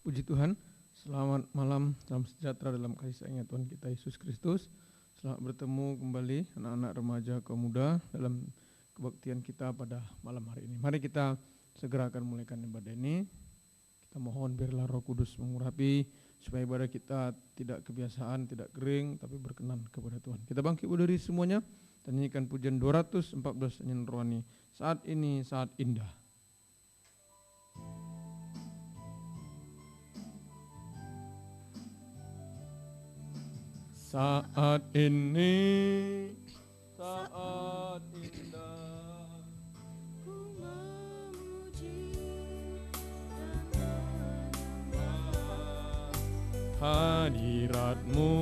Puji Tuhan, selamat malam, salam sejahtera dalam kasih sayangnya Tuhan kita Yesus Kristus. Selamat bertemu kembali anak-anak remaja kaum muda dalam kebaktian kita pada malam hari ini. Mari kita segera akan mulaikan ibadah ini. Kita mohon biarlah Roh Kudus mengurapi supaya ibadah kita tidak kebiasaan, tidak kering, tapi berkenan kepada Tuhan. Kita bangkit berdiri semuanya dan nyanyikan pujian 214 nyanyian rohani. Saat ini saat indah. Saat ini saat indah, ku memuji dan menyembah hadirat-Mu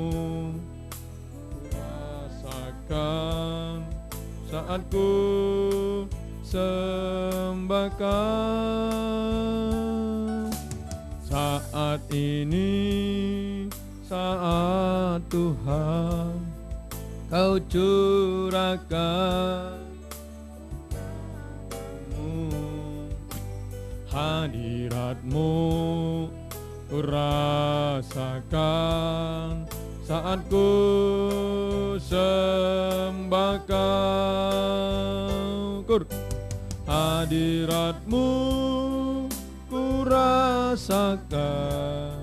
ku rasakan saat ku sembahkan. Saat ini saat Tuhan Kau curahkan hadirat-Mu ku rasakan saat ku sembahkan. Hadirat-Mu ku rasakan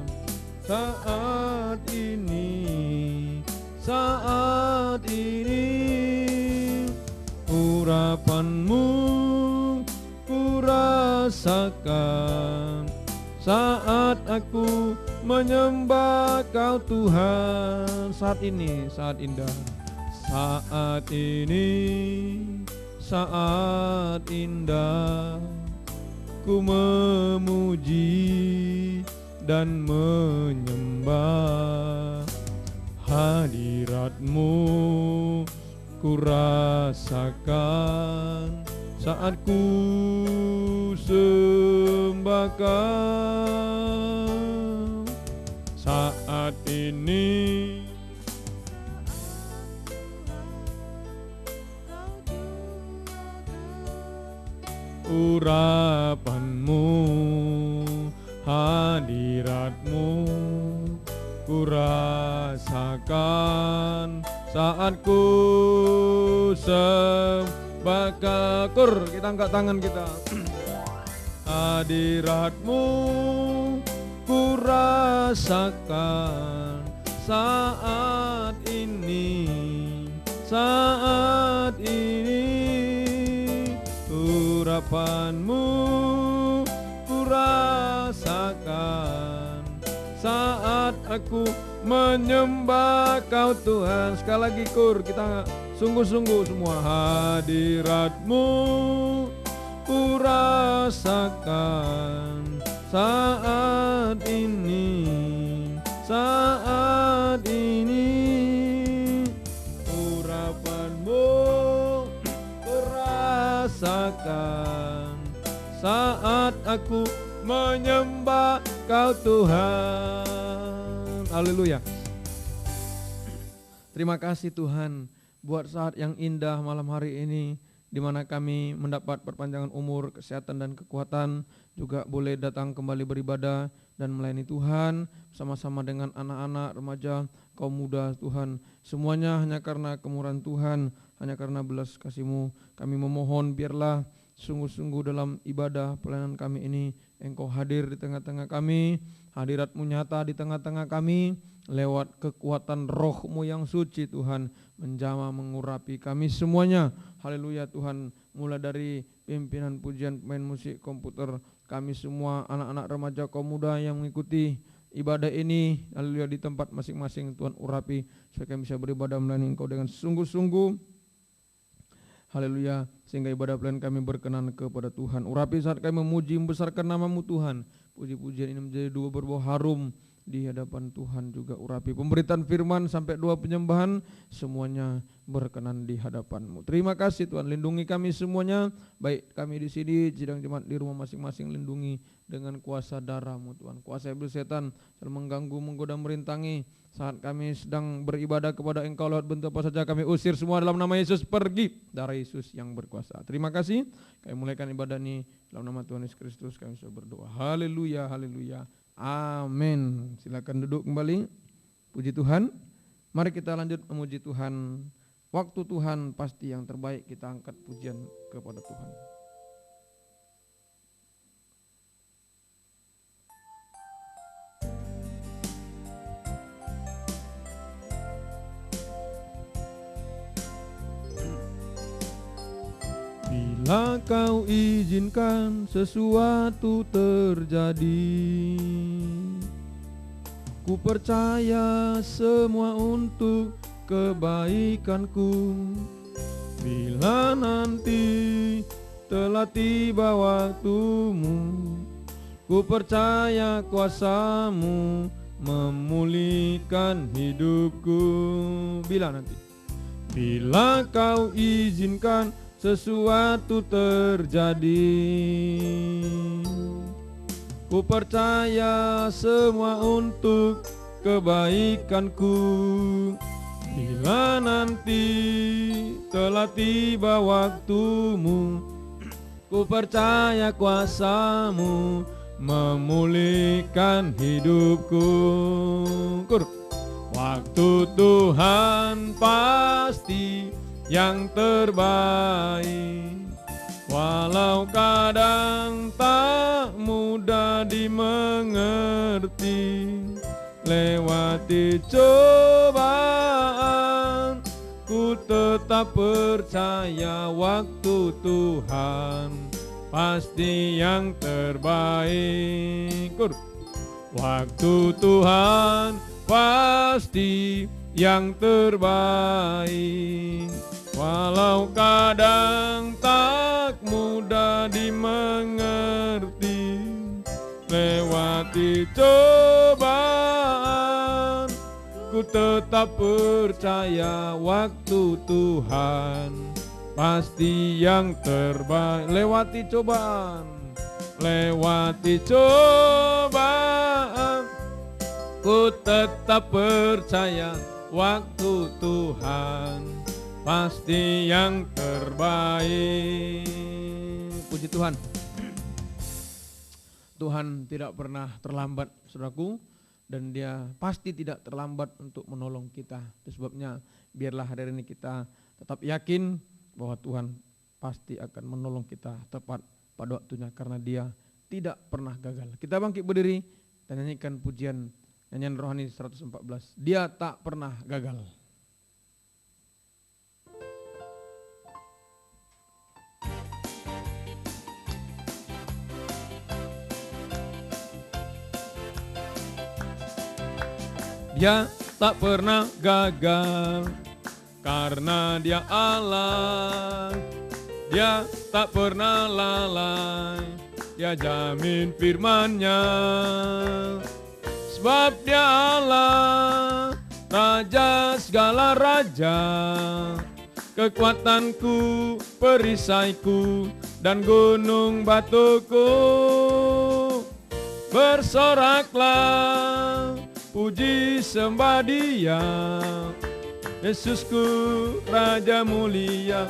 saat ini urapan-Mu ku rasakan saat aku menyembah Kau Tuhan. Saat ini saat indah, saat ini saat indah, ku memuji dan menyembah hadirat-Mu ku rasakan saat ku sembahkan. Saat ini urapan-Mu, hadirat-Mu ku rasakan saat ku sembahkan. Kita angkat tangan kita. Hadirat-Mu ku rasakan saat ini urapan-Mu ku rasakan saat aku menyembah Kau Tuhan. Sekali lagi kita sungguh-sungguh semua. Hadirat-Mu ku rasakan saat ini urapan-Mu ku rasakan saat aku menyembah Kau Tuhan. Haleluya. Terima kasih Tuhan buat saat yang indah malam hari ini, di mana kami mendapat perpanjangan umur, kesehatan dan kekuatan, juga boleh datang kembali beribadah dan melayani Tuhan bersama-sama dengan anak-anak, remaja, kaum muda Tuhan. Semuanya hanya karena kemurahan Tuhan, hanya karena belas kasih-Mu. Kami memohon biarlah sungguh-sungguh dalam ibadah pelayanan kami ini Engkau hadir di tengah-tengah kami, hadirat-Mu nyata di tengah-tengah kami, lewat kekuatan Roh-Mu yang suci Tuhan, menjamah mengurapi kami semuanya. Haleluya Tuhan, mulai dari pimpinan pujian, pemain musik, komputer, kami semua anak-anak remaja kaum muda yang mengikuti ibadah ini, haleluya, di tempat masing-masing Tuhan urapi supaya kami bisa beribadah melayani Engkau dengan sungguh-sungguh. Haleluya, sehingga ibadah pelayanan kami berkenan kepada Tuhan. Urapi saat kami memuji membesarkan nama-Mu Tuhan. Puji-pujian ini menjadi dua berbau harum di hadapan Tuhan. Juga urapi pemberitaan firman sampai doa penyembahan, semuanya berkenan di hadapan-Mu. Terima kasih Tuhan, lindungi kami semuanya, baik kami di sini, sidang jemaat di rumah masing-masing, lindungi dengan kuasa darah-Mu Tuhan. Kuasa iblis setan yang mengganggu, menggoda, merintangi saat kami sedang beribadah kepada Engkau lewat bentuk apa saja, kami usir semua dalam nama Yesus, pergi, darah Yesus yang berkuasa. Terima kasih, kami mulaikan ibadah ini dalam nama Tuhan Yesus Kristus, kami sudah berdoa. Haleluya, haleluya. Amin. Silakan duduk kembali. Puji Tuhan. Mari kita lanjut memuji Tuhan. Waktu Tuhan pasti yang terbaik, kita angkat pujian kepada Tuhan. Bila kau izinkan sesuatu terjadi, ku percaya semua untuk kebaikanku. Bila nanti telah tiba waktumu, ku percaya kuasamu memulihkan hidupku. Bila kau izinkan sesuatu terjadi, ku percaya semua untuk kebaikanku. Bila nanti telah tiba waktumu, ku percaya kuasamu memulihkan hidupku. Waktu Tuhan pasti yang terbaik, walau kadang tak mudah dimengerti. Lewati cobaan, ku tetap percaya waktu Tuhan pasti yang terbaik. Waktu Tuhan pasti yang terbaik, walau kadang tak mudah dimengerti. Lewati cobaan, ku tetap percaya waktu Tuhan pasti yang terbaik. Lewati cobaan, ku tetap percaya waktu Tuhan pasti yang terbaik. Puji Tuhan. Tuhan tidak pernah terlambat, saudaraku, dan Dia pasti tidak terlambat untuk menolong kita. Itu sebabnya biarlah hari ini kita tetap yakin bahwa Tuhan pasti akan menolong kita tepat pada waktunya, karena Dia tidak pernah gagal. Kita bangkit berdiri dan nyanyikan pujian nyanyian rohani 114. Dia tak pernah gagal. Dia tak pernah gagal karena Dia Allah. Dia tak pernah lalai, Dia jamin firman-Nya. Sebab Dia Allah, Raja segala raja, kekuatanku, perisaiku, dan gunung batuku. Bersoraklah, puji sembah Dia, Yesusku Raja mulia,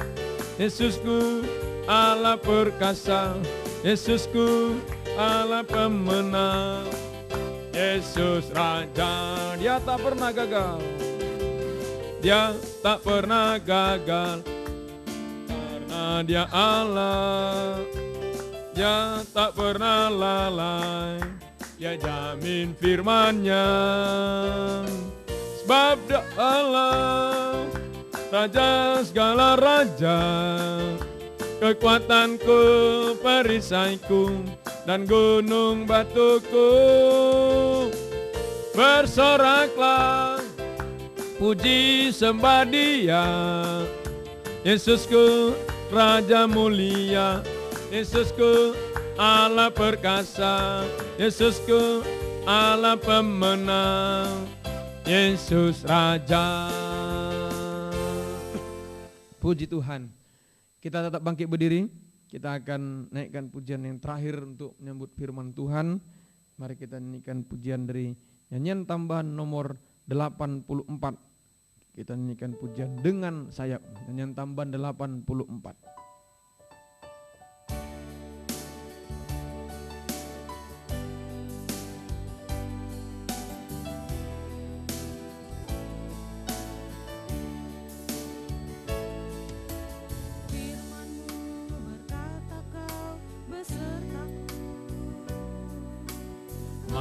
Yesusku Allah perkasa, Yesusku Allah pemenang, Yesus Raja. Dia tak pernah gagal, Dia tak pernah gagal, karena Dia Allah. Dia tak pernah lalai, Dia jamin firman-Nya. Sebab Dia Allah, Raja segala raja, kekuatanku, perisaiku, dan gunung batuku. Bersoraklah, puji sembah Dia, Yesusku Raja mulia, Yesusku Allah perkasa, Yesusku Allah pemenang, Yesus Raja. Puji Tuhan. Kita tetap bangkit berdiri. Kita akan naikkan pujian yang terakhir untuk menyambut firman Tuhan. Mari kita nyanyikan pujian dari nyanyian tambahan nomor 84. Kita nyanyikan pujian dengan sayap. Nyanyian tambahan 84.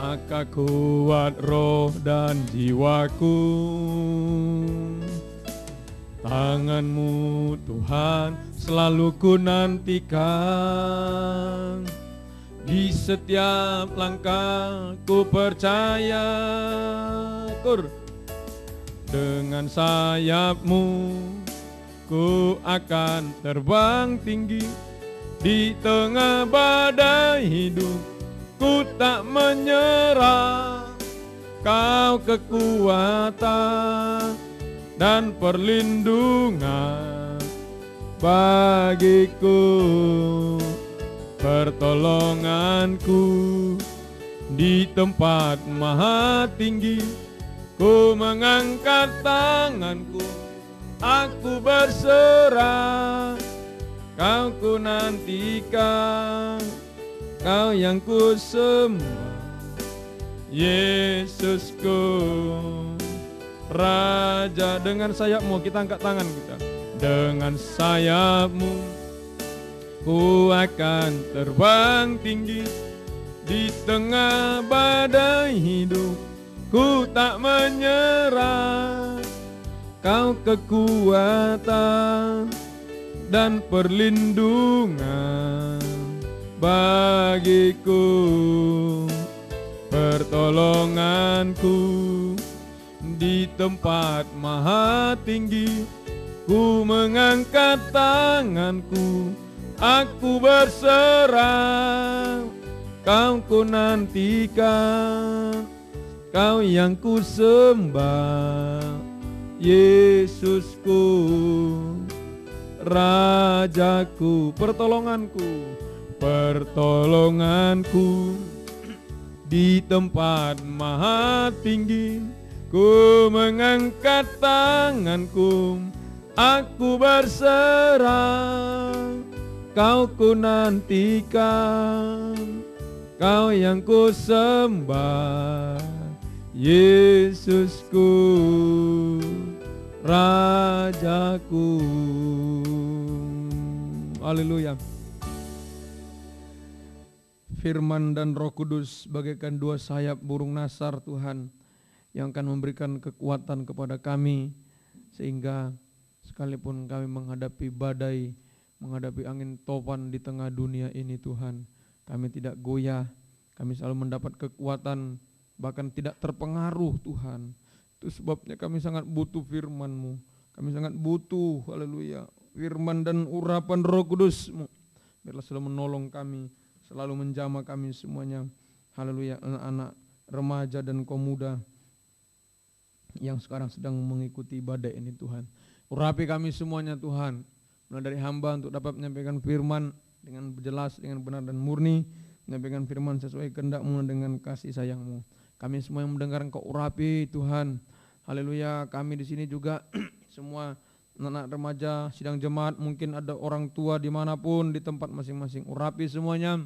maka kuat roh dan jiwaku. Tangan-Mu Tuhan selalu ku nantikan. Di setiap langkah ku percaya, dengan sayap-Mu ku akan terbang tinggi. Di tengah badai hidup ku tak menyerah. Kau kekuatan dan perlindungan bagiku, pertolonganku di tempat maha tinggi. Ku mengangkat tanganku, aku berserah. Kau ku nantikan, Kau yang ku sembah, Yesusku, Raja. Dengan sayap-Mu, kita angkat tangan kita. Dengan sayap-Mu ku akan terbang tinggi. Di tengah badai hidup ku tak menyerah. Kau kekuatan dan perlindungan bagiku, pertolonganku di tempat maha tinggi. Ku mengangkat tanganku, aku berserah. Kau ku nantikan, Kau yang ku sembah, Yesusku, Rajaku, pertolonganku, pertolonganku di tempat maha tinggi. Ku mengangkat tanganku, aku berserah. Kau ku nantikan, Kau yang ku sembah, Yesusku, Rajaku. Haleluya. Firman dan Roh Kudus bagaikan dua sayap burung nasar Tuhan, yang akan memberikan kekuatan kepada kami, sehingga sekalipun kami menghadapi badai, menghadapi angin topan di tengah dunia ini Tuhan, kami tidak goyah, kami selalu mendapat kekuatan, bahkan tidak terpengaruh Tuhan. Itu sebabnya kami sangat butuh firman-Mu, kami sangat butuh, haleluya, firman dan urapan Roh Kudus-Mu. Biarlah selalu menolong kami, selalu menjamah kami semuanya, haleluya, anak-anak, remaja dan kaum muda yang sekarang sedang mengikuti badai ini Tuhan. Urapi kami semuanya Tuhan, mulai dari hamba untuk dapat menyampaikan firman dengan jelas, dengan benar dan murni, menyampaikan firman sesuai kehendak-Mu dengan kasih sayang-Mu. Kami semua yang mendengar Engkau urapi Tuhan, haleluya. Kami di sini juga semua anak-anak remaja, sidang jemaat, mungkin ada orang tua dimanapun di tempat masing-masing, urapi semuanya,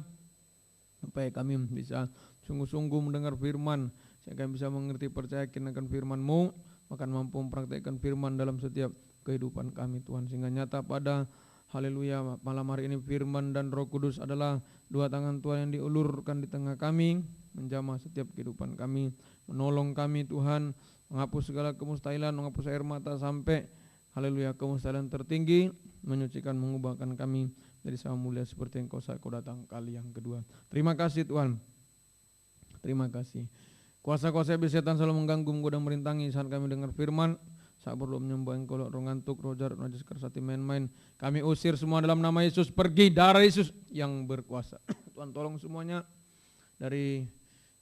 supaya kami bisa sungguh-sungguh mendengar firman, sehingga kami bisa mengerti, percaya akan firman-Mu, bahkan mampu mempraktikkan firman dalam setiap kehidupan kami Tuhan, sehingga nyata pada haleluya malam hari ini firman dan Roh Kudus adalah dua tangan Tuhan yang diulurkan di tengah kami, menjamah setiap kehidupan kami, menolong kami Tuhan, menghapus segala kemustahilan, menghapus air mata sampai haleluya kemustahilan tertinggi, menyucikan, mengubahkan kami dari sama mulia seperti Engkau saat Kau datang kali yang kedua. Terima kasih Tuhan, terima kasih. Kuasa-kuasa iblis setan selalu mengganggu, menggoda, merintangi saat kami dengar firman. Saat perlu menyembah Engkau, roh ngantuk, roh jarak, najis, kersati, main-main, kami usir semua dalam nama Yesus. Pergi, darah Yesus yang berkuasa. Tuhan tolong semuanya, dari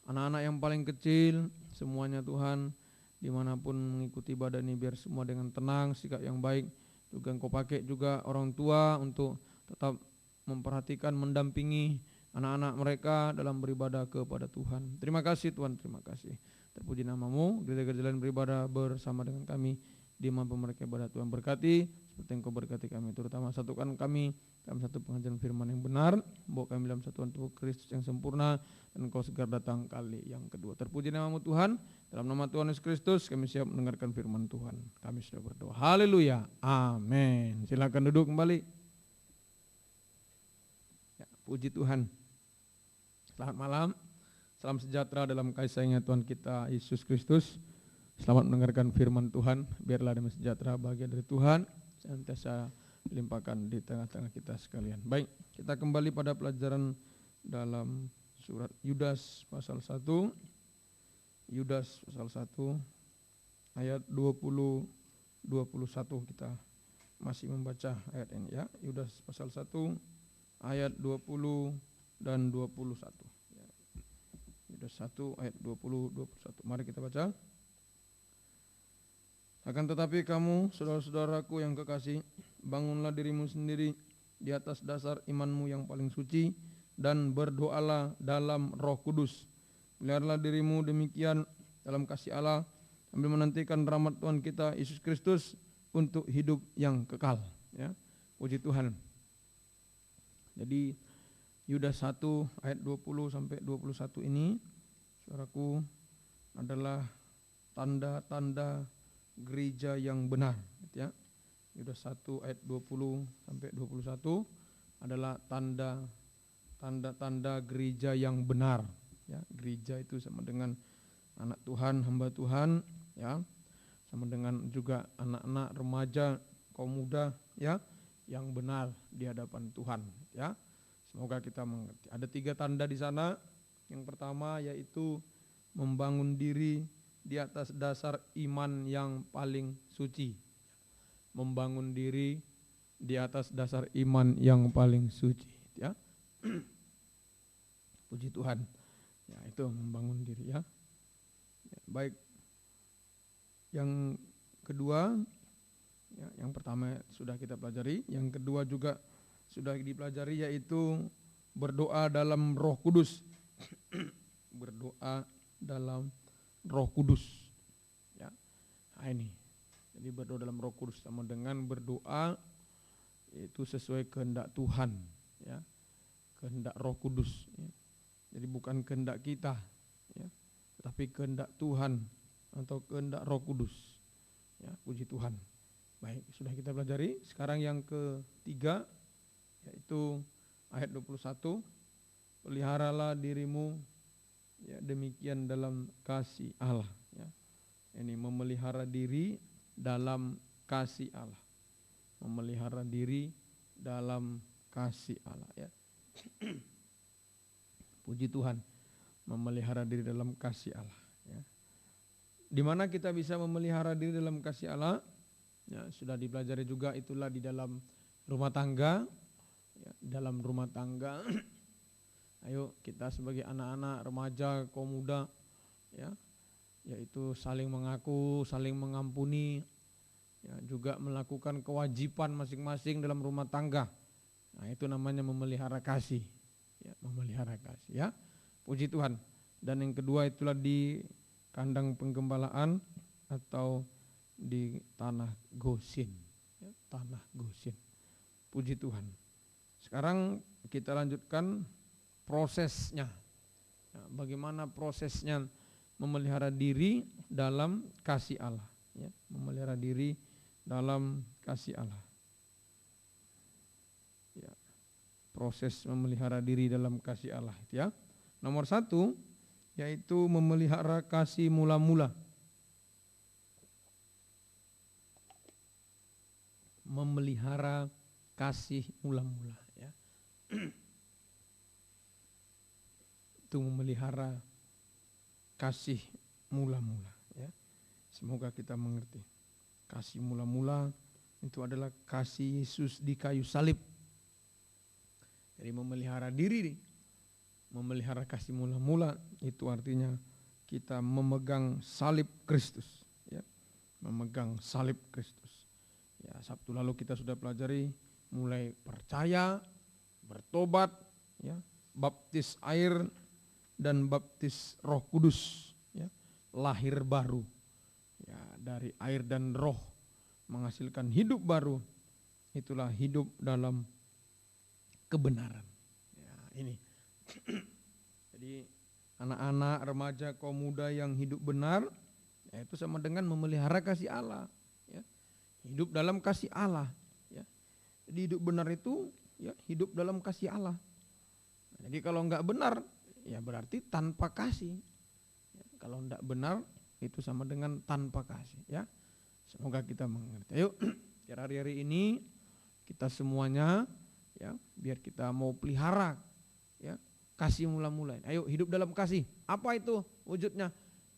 anak-anak yang paling kecil, semuanya Tuhan, dimanapun mengikuti ibadah ini, biar semua dengan tenang, sikap yang baik. Juga Engkau pakai juga orang tua untuk tetap memperhatikan, mendampingi anak-anak mereka dalam beribadah kepada Tuhan. Terima kasih Tuhan, terima kasih. Terpuji nama-Mu, gereja-gereja lain beribadah bersama dengan kami, di mampu mereka ibadah Tuhan berkati, seperti Engkau berkati kami, terutama satukan kami dalam satu pengajaran firman yang benar, bawa kami dalam satuan tubuh Kristus yang sempurna, dan Engkau segera datang kali yang kedua. Terpuji nama-Mu Tuhan, dalam nama Tuhan Yesus Kristus kami siap mendengarkan firman Tuhan. Kami sudah berdoa. Haleluya, amin. Silakan duduk kembali. Ya, puji Tuhan. Selamat malam. Salam sejahtera dalam kasih sayangnya Tuhan kita Yesus Kristus. Selamat mendengarkan firman Tuhan. Biarlah damai sejahtera bahagia dari Tuhan senantiasa limpahkan di tengah-tengah kita sekalian. Baik, kita kembali pada pelajaran dalam surat Yudas pasal 1. Yudas pasal 1 ayat 20-21 kita masih membaca ayat ini ya. Yudas pasal 1 ayat 20 dan 21. Yudas 1 ayat 20-21. Mari kita baca. Akan tetapi kamu, saudara-saudaraku yang kekasih, bangunlah dirimu sendiri di atas dasar imanmu yang paling suci dan berdoalah dalam Roh Kudus. Peliharalah dirimu demikian dalam kasih Allah sambil menantikan rahmat Tuhan kita Yesus Kristus untuk hidup yang kekal. Ya, puji Tuhan. Jadi Yudas 1 ayat 20 sampai 21 ini, saudaraku, adalah tanda-tanda gereja yang benar, ya. Yudas 1 ayat 20 sampai 21 adalah tanda-tanda gereja yang benar, ya. Gereja itu sama dengan anak Tuhan, hamba Tuhan, ya. Sama dengan juga anak-anak remaja, kaum muda, ya, yang benar di hadapan Tuhan, ya. Semoga kita mengerti. Ada 3 tanda di sana. Yang pertama yaitu membangun diri di atas dasar iman yang paling suci. Membangun diri di atas dasar iman yang paling suci, ya. Puji Tuhan. Ya, itu membangun diri, ya. Ya, baik. Yang kedua, ya, yang pertama sudah kita pelajari, yang kedua juga sudah dipelajari, yaitu berdoa dalam Roh Kudus. Berdoa dalam Roh Kudus, ya. Nah, ini. Jadi berdoa dalam Roh Kudus sama dengan berdoa itu sesuai kehendak Tuhan, ya. Kehendak Roh Kudus, ya. Jadi bukan kehendak kita, ya, tetapi kehendak Tuhan atau kehendak Roh Kudus. Ya, puji Tuhan. Baik, sudah kita pelajari. Sekarang yang ketiga yaitu ayat 21, peliharalah dirimu, ya, demikian dalam kasih Allah, ya. Ini memelihara diri dalam kasih Allah. Memelihara diri dalam kasih Allah, ya. Puji Tuhan. Memelihara diri dalam kasih Allah, ya. Di mana kita bisa memelihara diri dalam kasih Allah? Ya, sudah dipelajari juga, itulah di dalam rumah tangga. Ya, dalam rumah tangga, ayo kita sebagai anak-anak, remaja, kaum muda, ya, yaitu saling mengaku, saling mengampuni, ya, juga melakukan kewajiban masing-masing dalam rumah tangga. Nah, itu namanya memelihara kasih, ya, memelihara kasih, ya. Puji Tuhan. Dan yang kedua itulah di kandang penggembalaan atau di tanah Gosin, ya, tanah Gosin. Puji Tuhan. Sekarang kita lanjutkan prosesnya. Nah, bagaimana prosesnya memelihara diri dalam kasih Allah, ya, memelihara diri dalam kasih Allah. Ya, proses memelihara diri dalam kasih Allah, ya. Nomor 1 yaitu memelihara kasih mula-mula. Memelihara kasih mula-mula, ya. Itu memelihara kasih mula-mula, ya. Semoga kita mengerti. Kasih mula-mula itu adalah kasih Yesus di kayu salib. Jadi memelihara diri, memelihara kasih mula-mula itu artinya kita memegang salib Kristus, ya. Memegang salib Kristus. Ya, Sabtu lalu kita sudah pelajari mulai percaya, bertobat, ya, baptis air dan baptis Roh Kudus, ya, lahir baru, ya, dari air dan roh menghasilkan hidup baru. Itulah hidup dalam kebenaran. Ya, ini. Jadi anak-anak, remaja, kaum muda yang hidup benar, ya, itu sama dengan memelihara kasih Allah, ya. Hidup dalam kasih Allah, ya. Jadi hidup benar itu, ya, hidup dalam kasih Allah. Jadi kalau enggak benar, ya berarti tanpa kasih. Ya, kalau tidak benar itu sama dengan tanpa kasih. Ya, semoga kita mengerti. Ayo, biar hari-hari ini kita semuanya, ya, biar kita mau pelihara, ya, kasih mula-mula. Ayo hidup dalam kasih. Apa itu wujudnya?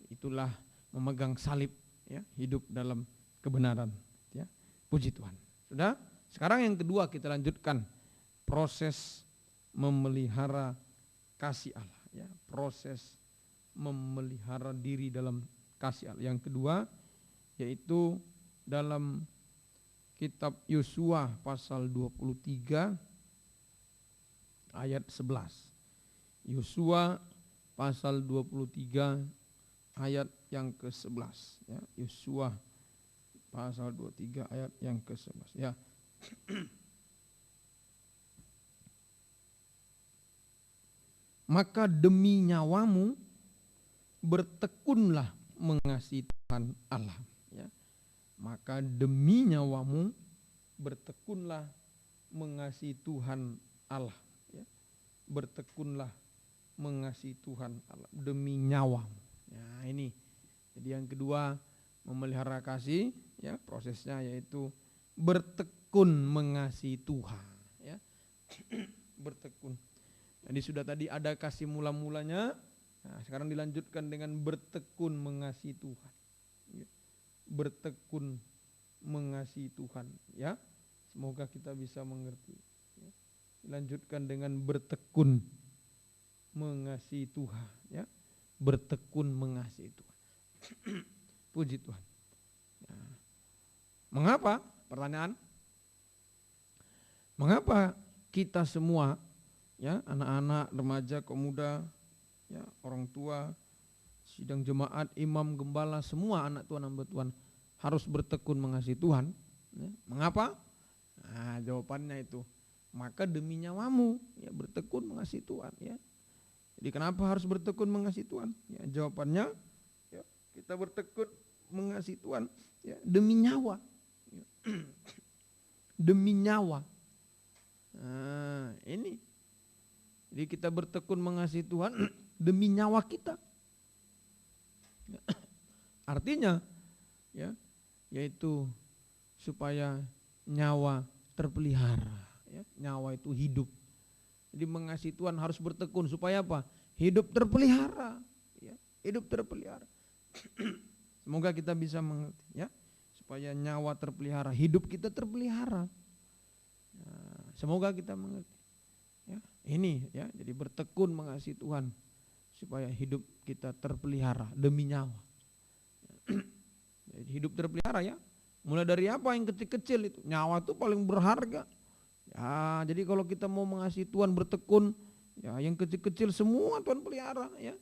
Itulah memegang salib, ya, hidup dalam kebenaran. Ya, puji Tuhan. Sudah. Sekarang yang kedua kita lanjutkan proses memelihara kasih Allah. Ya, proses memelihara diri dalam kasih Allah. Yang kedua yaitu dalam kitab Yosua pasal 23 ayat 11. Yosua pasal 23 ayat yang ke-11, ya. Yosua pasal 23 ayat yang ke-11, ya. Maka demi nyawamu bertekunlah mengasihi Tuhan Allah, ya. Maka demi nyawamu bertekunlah mengasihi Tuhan Allah, ya. Bertekunlah mengasihi Tuhan Allah demi nyawamu. Ya, ini. Jadi yang kedua memelihara kasih, ya, prosesnya yaitu bertekun mengasihi Tuhan, ya. Bertekun. Jadi sudah tadi ada kasih mula-mulanya. Nah, sekarang dilanjutkan dengan bertekun mengasihi Tuhan. Ya. Bertekun mengasihi Tuhan, ya. Semoga kita bisa mengerti. Ya. Dilanjutkan dengan bertekun mengasihi Tuhan, ya. Bertekun mengasihi Tuhan. Puji Tuhan. Ya. Mengapa? Pertanyaan. Mengapa kita semua, ya, anak-anak, remaja, kaum muda, ya, orang tua, sidang jemaat, imam, gembala, semua anak Tuhan, hamba Tuhan harus bertekun mengasihi Tuhan, ya. Mengapa? Nah, jawabannya itu, maka demi nyawamu, ya, bertekun mengasihi Tuhan, ya. Jadi kenapa harus bertekun mengasihi Tuhan? Ya, jawabannya, ya, kita bertekun mengasihi Tuhan, ya, demi nyawa, ya. Demi nyawa. Nah, ini. Jadi kita bertekun mengasihi Tuhan demi nyawa kita. Artinya, ya, yaitu supaya nyawa terpelihara, ya, nyawa itu hidup. Jadi mengasihi Tuhan harus bertekun supaya apa? Hidup terpelihara, ya, hidup terpelihara. Semoga kita bisa mengerti, ya, supaya nyawa terpelihara, hidup kita terpelihara. Nah, semoga kita mengerti. Ya, ini, ya, jadi bertekun mengasihi Tuhan supaya hidup kita terpelihara demi nyawa. Jadi hidup terpelihara, ya. Mulai dari apa yang kecil-kecil itu? Nyawa itu paling berharga. Ya, jadi kalau kita mau mengasihi Tuhan bertekun, ya, yang kecil-kecil semua Tuhan pelihara, ya.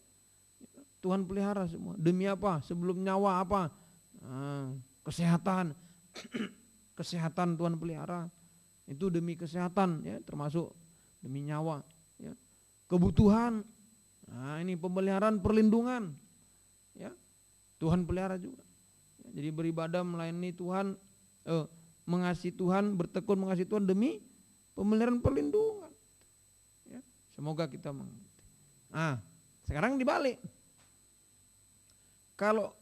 Tuhan pelihara semua. Demi apa? Sebelum nyawa apa? Nah, kesehatan. Kesehatan Tuhan pelihara. Itu demi kesehatan, ya, termasuk demi nyawa, ya. Kebutuhan, nah, ini pemeliharaan perlindungan, ya, Tuhan pelihara juga. Jadi beribadah melayani Tuhan, mengasihi Tuhan, bertekun mengasihi Tuhan demi pemeliharaan perlindungan, ya. Semoga kita mengerti. Nah, sekarang dibalik. Kalau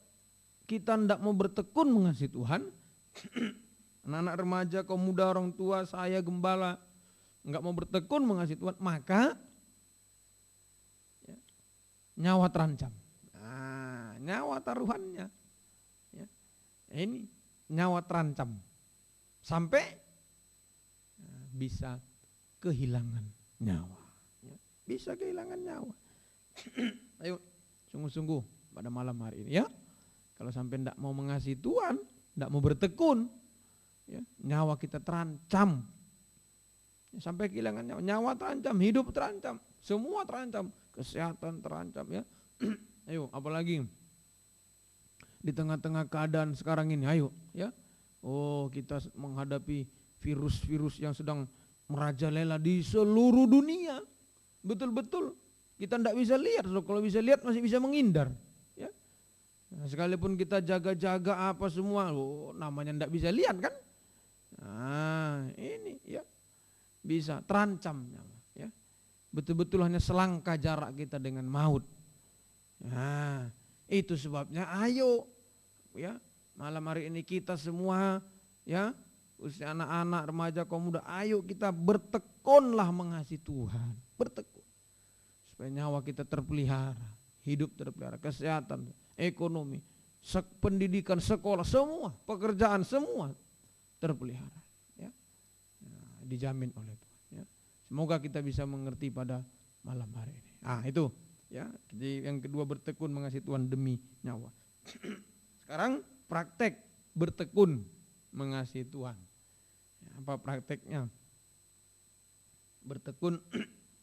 kita tidak mau bertekun mengasihi Tuhan, anak-anak remaja, kaum muda, orang tua, saya gembala, enggak mau bertekun mengasihi Tuhan, maka, ya, nyawa terancam. Nah, nyawa taruhannya, ya, ini nyawa terancam sampai, nah, bisa kehilangan nyawa, ya, bisa kehilangan nyawa. Ayo sungguh-sungguh pada malam hari ini, ya, kalau sampai tidak mau mengasihi Tuhan, tidak mau bertekun, ya, nyawa kita terancam. Sampai kehilangan nyawa, nyawa terancam, hidup terancam, semua terancam, kesehatan terancam, ya. Ayo, apalagi di tengah-tengah keadaan sekarang ini, ayo, ya. Oh, kita menghadapi virus-virus yang sedang merajalela di seluruh dunia. Betul-betul kita tidak bisa lihat, so, kalau bisa lihat masih bisa menghindar, ya. Nah, sekalipun kita jaga-jaga apa semua, oh, namanya tidak bisa lihat, kan. Nah, ini, ya, bisa terancam nyawa, ya. betul-betul hanya selangkah jarak kita dengan maut. Nah, itu sebabnya ayo ya, malam hari ini kita semua ya, usia anak-anak, remaja, kaum muda, ayo kita bertekunlah mengasihi Tuhan. Bertekun supaya nyawa kita terpelihara, hidup terpelihara, kesehatan, ekonomi, pendidikan, sekolah, semua, pekerjaan semua terpelihara ya. Nah, dijamin oleh Tuhan ya. Semoga kita bisa mengerti pada malam hari ini. Itu ya. Jadi yang kedua, bertekun mengasihi Tuhan demi nyawa. Sekarang praktek bertekun mengasihi Tuhan. Ya, apa prakteknya? Bertekun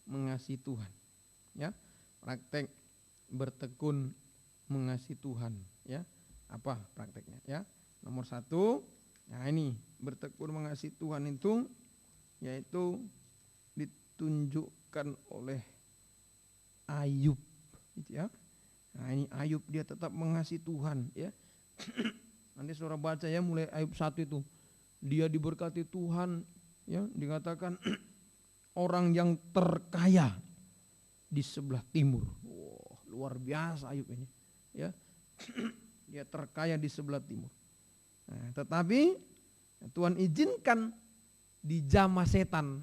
mengasihi Tuhan. Ya, praktek bertekun mengasihi Tuhan. Ya, apa prakteknya? Ya, nomor 1. Nah ini bertekun mengasihi Tuhan itu yaitu ditunjukkan oleh Ayub, gitu ya. Nah ini Ayub, dia tetap mengasihi Tuhan ya. Nanti saudara baca ya, mulai Ayub 1 itu. Dia diberkati Tuhan ya, dikatakan orang yang terkaya di sebelah timur. Wow, luar biasa Ayub ini ya. Dia terkaya di sebelah timur. Nah, tetapi Tuhan izinkan dijamah setan,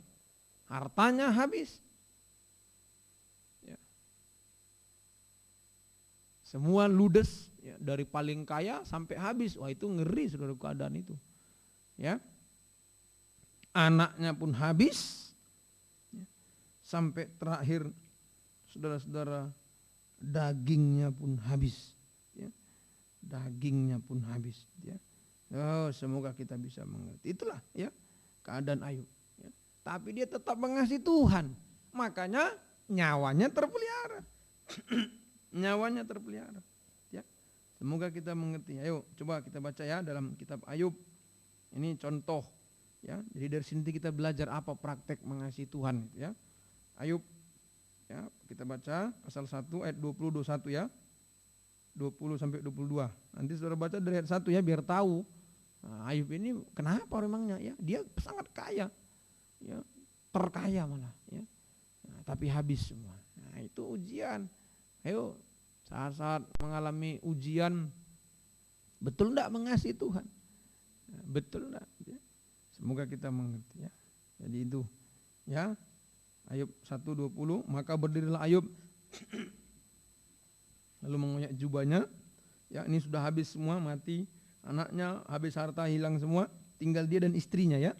hartanya habis. Ya. Semua ludes ya, dari paling kaya sampai habis. Wah, itu ngeri saudara keadaan itu. Ya. Anaknya pun habis. Ya. Sampai terakhir saudara-saudara, dagingnya pun habis. Ya. Dagingnya pun habis ya. Oh, semoga kita bisa mengerti. Itulah ya keadaan Ayub ya. Tapi dia tetap mengasihi Tuhan. Makanya nyawanya terpelihara. Nyawanya terpelihara ya. Semoga kita mengerti. Ayo coba kita baca ya dalam kitab Ayub. Ini contoh ya. Jadi dari sini kita belajar apa praktek mengasihi Tuhan ya. Ayub ya, kita baca pasal 1 ayat 20 21 ya. 20 sampai 22. Nanti saudara baca dari ayat 1 ya biar tahu. Nah, Ayub ini kenapa memangnya ya? Dia sangat kaya. Ya, terkaya malah ya. Nah, tapi habis semua. Nah, itu ujian. Ayo, saat-saat mengalami ujian, betul enggak mengasihi Tuhan? Nah, betul enggak ya? Semoga kita mengerti ya. Jadi itu ya. Ayub 1:20, maka berdirilah Ayub lalu mengoyak jubahnya. Ya, ini sudah habis semua, mati anaknya, habis harta, hilang semua, tinggal dia dan istrinya ya.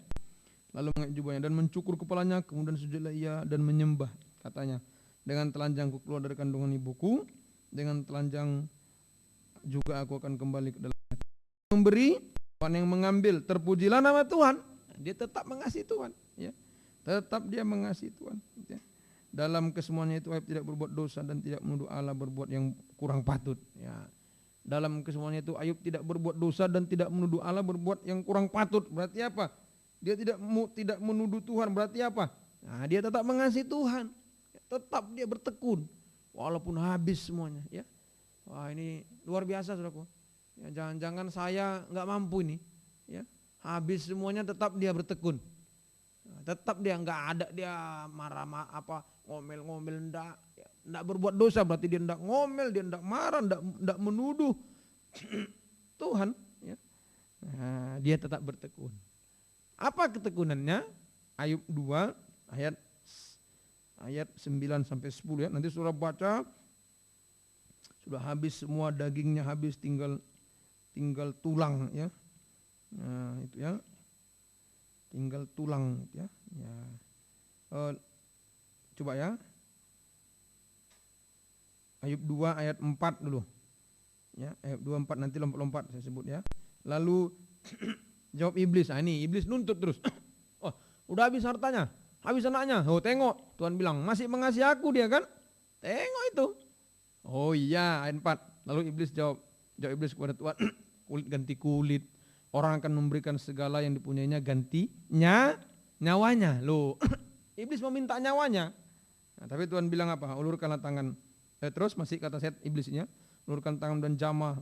Lalu mengoyak jubahnya dan mencukur kepalanya, kemudian sujudlah ia dan menyembah, katanya, dengan telanjangku keluar dari kandungan ibuku, dengan telanjang juga aku akan kembali ke dalam memberi, Tuhan yang mengambil, terpujilah nama Tuhan. Dia tetap mengasihi Tuhan ya. Tetap dia mengasihi Tuhan ya. Dalam kesemuanya itu Ayub tidak berbuat dosa dan tidak menuduh Allah berbuat yang kurang patut ya. Dalam kesemuanya itu Ayub tidak berbuat dosa dan tidak menuduh Allah berbuat yang kurang patut. Berarti apa? Dia tidak menuduh Tuhan. Berarti apa? Nah, dia tetap mengasihi Tuhan. Tetap dia bertekun walaupun habis semuanya ya. Wah, ini luar biasa saudaraku. Ya, jangan-jangan saya nggak mampu ini ya. Habis semuanya tetap dia bertekun. Tetap dia nggak ada dia marah apa ngomel-ngomel, ndak berbuat dosa, berarti dia ndak ngomel, dia ndak marah, ndak menuduh Tuhan ya. Nah, dia tetap bertekun. Apa ketekunannya? Ayub 2 ayat 9 sampai 10 ya. Nanti saudara baca, sudah habis semua, dagingnya habis, tinggal tulang ya. Nah, itu ya. Tinggal tulang ya. Coba ya. Ayub 2 ayat 4 dulu. Ya, Ayub 2 4 nanti lompat-lompat saya sebut ya. Lalu jawab iblis. Nah, ini iblis nuntut terus. Oh, udah habis hartanya, habis anaknya. Oh, tengok, Tuhan bilang, masih mengasihi aku dia kan? Tengok itu. Oh iya, ayat 4. Lalu iblis jawab iblis kepada Tuhan, kulit ganti kulit. Orang akan memberikan segala yang dipunyainya gantinya nyawanya. Loh, iblis meminta nyawanya. Nah, tapi Tuhan bilang apa? Ulurkanlah tangan. Terus masih kata set iblisnya, ulurkan tangan dan jamahlah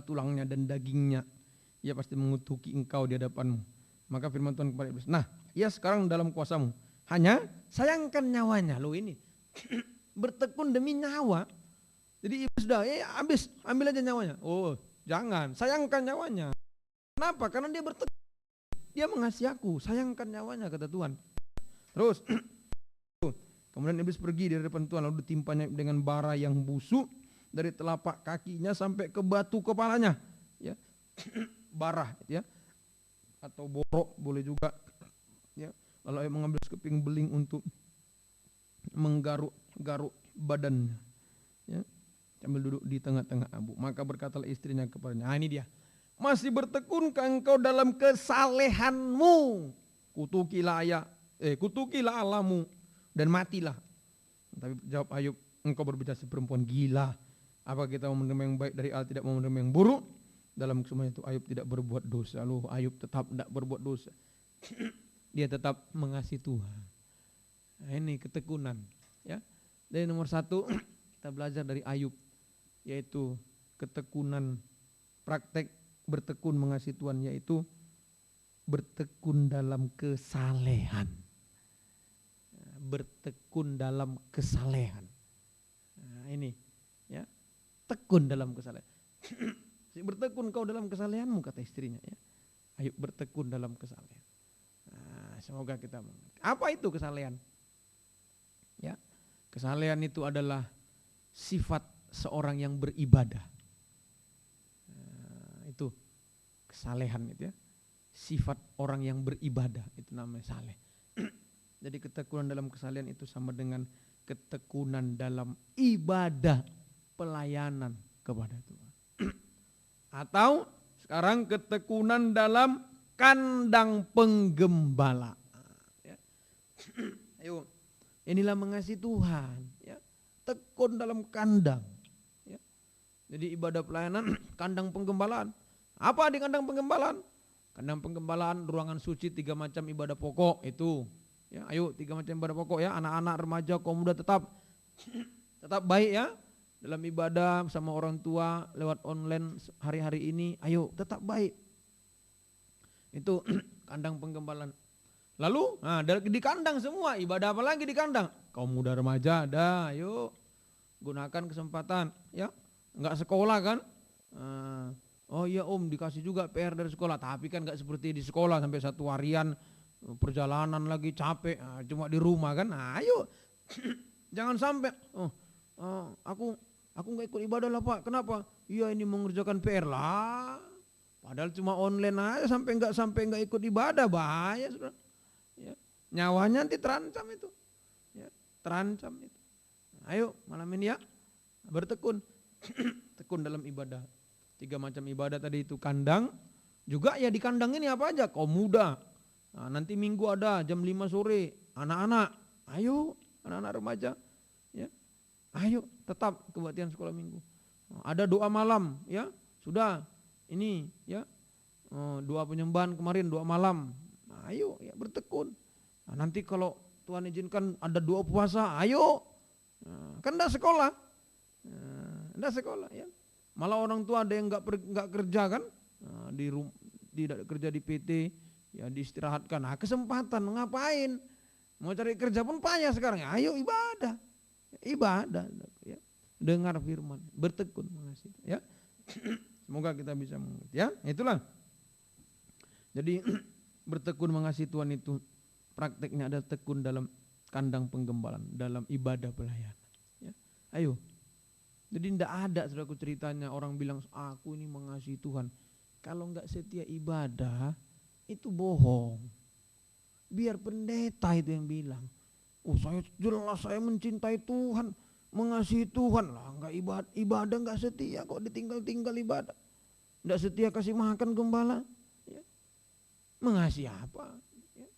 tulangnya dan dagingnya. Ia pasti mengutuki engkau di hadapanmu. Maka firman Tuhan kepada iblis, nah, ia sekarang dalam kuasamu. Hanya sayangkan nyawanya. Loh ini bertekun demi nyawa. Jadi sudah habis, ambil aja nyawanya. Oh jangan, sayangkan nyawanya. Kenapa? Karena dia bertekun. Dia mengasihi aku, sayangkan nyawanya kata Tuhan. Terus kemudian iblis pergi dari depan Tuhan, lalu ditimpanya dengan bara yang busuk dari telapak kakinya sampai ke batu kepalanya. Ya. Bara ya. Atau borok boleh juga. Ya. Lalu mengambil sekeping beling untuk menggaruk-garuk badannya. Ya. Sambil duduk di tengah-tengah abu. Maka berkatalah istrinya kepadanya, ini dia. Masih bertekunkah engkau dalam kesalehanmu? Kutukilah Allahmu dan matilah. Tapi jawab Ayub, engkau berbicara seperti perempuan gila. Apa kita mau menerima yang baik dari Allah, tidak mau menerima yang buruk? Dalam semuanya itu Ayub tidak berbuat dosa. Lalu Ayub tetap tidak berbuat dosa. Dia tetap mengasihi Tuhan. Nah, ini ketekunan. Ya. Dan nomor 1 kita belajar dari Ayub, yaitu ketekunan, praktek bertekun mengasihi Tuhan, yaitu bertekun dalam kesalehan. Bertekun dalam kesalehan. Nah, ini ya, tekun dalam kesalehan. Bertekun kau dalam kesalehanmu, kata istrinya ya. Ayub bertekun dalam kesalehan. Nah, semoga kita mengerti. Apa itu kesalehan? Ya, kesalehan itu adalah sifat seorang yang beribadah. Itu kesalehan itu ya. Sifat orang yang beribadah itu namanya saleh. Jadi ketekunan dalam kesalehan itu sama dengan ketekunan dalam ibadah pelayanan kepada Tuhan. Atau sekarang ketekunan dalam kandang penggembala. Ya. Ayo, inilah mengasihi Tuhan. Ya. Tekun dalam kandang. Ya. Jadi ibadah pelayanan, kandang penggembalaan. Apa di kandang penggembalaan? Kandang penggembalaan, ruangan suci, 3 macam ibadah pokok itu. Ya, ayo 3 macam ibadah pokok ya, anak-anak, remaja, kaum muda tetap baik ya dalam ibadah sama orang tua lewat online hari-hari ini. Ayo tetap baik. Itu kandang penggembalaan. Lalu di kandang semua ibadah apa lagi di kandang? Kaum muda, remaja ada, ayo gunakan kesempatan ya. Enggak sekolah kan? Oh iya om, dikasih juga PR dari sekolah, tapi kan gak seperti di sekolah sampai 1 harian perjalanan lagi capek, cuma di rumah kan. Nah ayo jangan sampai aku gak ikut ibadah lah Pak. Kenapa? Iya ini mengerjakan PR lah, padahal cuma online aja, sampai nggak ikut ibadah, bahaya saudara. Ya, nyawanya nanti terancam itu ya, terancam itu. Ayo malam ini ya bertekun tekun dalam ibadah. 3 macam ibadah tadi itu kandang. Juga ya di kandang ini apa aja? Kaum muda. Nah, nanti minggu ada jam 5 sore. Anak-anak. Ayo anak-anak remaja. Ya. Ayo tetap kebaktian sekolah minggu. Ada doa malam ya. Sudah. Ini ya. Doa penyembahan kemarin, doa malam. Nah, ayo ya bertekun. Nah, nanti kalau Tuhan izinkan ada doa puasa. Ayo. Kan enggak sekolah. Enggak sekolah ya. Malah orang tua ada yang nggak kerja kan, tidak kerja di PT, ya diistirahatkan. Nah kesempatan ngapain? Mau cari kerja pun payah sekarang. Ayo ibadah, ya. Dengar firman, bertekun mengasihi. Ya, semoga kita bisa mengerti. Ya, itulah. Jadi bertekun mengasihi Tuhan itu prakteknya ada tekun dalam kandang penggembalaan, dalam ibadah pelayanan. Ya, ayo. Jadi tidak ada saudaraku ceritanya orang bilang aku ini mengasihi Tuhan. Kalau enggak setia ibadah itu bohong. Biar pendeta itu yang bilang. Oh saya jelas saya mencintai Tuhan, mengasihi Tuhan lah. Enggak ibadah enggak setia kok ditinggal-tinggal ibadah. Enggak setia kasih makan gembala. Ya. Mengasihi apa? Ya.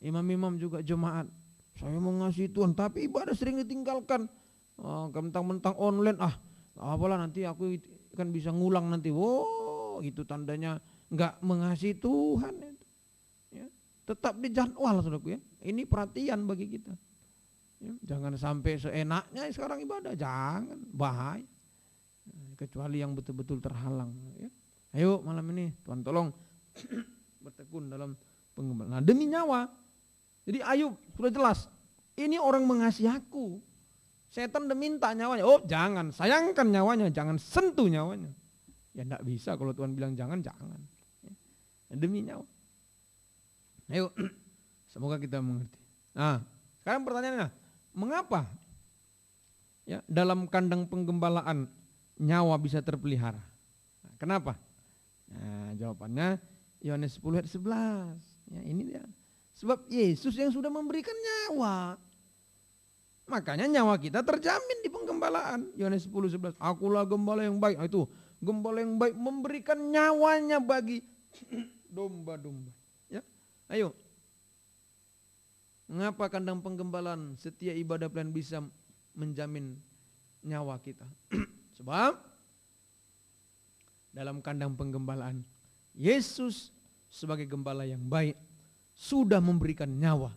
Imam-imam juga jemaat. Saya mengasihi Tuhan tapi ibadah sering ditinggalkan. Mentang-mentang online apalah nanti aku kan bisa ngulang nanti. Itu tandanya enggak mengasihi Tuhan itu. Ya, tetap dijadwal saudaraku ya. Ini perhatian bagi kita. Ya, jangan sampai seenaknya sekarang ibadah, jangan, bahaya. Kecuali yang betul-betul terhalang ya. Ayo malam ini Tuhan tolong bertekun dalam penggembalaan. Nah, demi nyawa. Jadi Ayub sudah jelas, ini orang mengasihi aku. Setan udah minta nyawanya, oh jangan, sayangkan nyawanya, jangan sentuh nyawanya. Ya enggak bisa kalau Tuhan bilang jangan. Ya, demi nyawa. Ayo, semoga kita mengerti. Nah, sekarang pertanyaannya, mengapa ya dalam kandang penggembalaan nyawa bisa terpelihara? Nah, kenapa? Nah, jawabannya Yohanes 10 ayat 11. Ya, ini dia. Sebab Yesus yang sudah memberikan nyawa. Makanya nyawa kita terjamin di penggembalaan. Yohanes 10 11. Akulah gembala yang baik. Nah, itu gembala yang baik memberikan nyawanya bagi domba-domba. Ya, ayo. Mengapa kandang penggembalaan setiap ibadah pelayan bisa menjamin nyawa kita? Sebab dalam kandang penggembalaan Yesus sebagai gembala yang baik sudah memberikan nyawa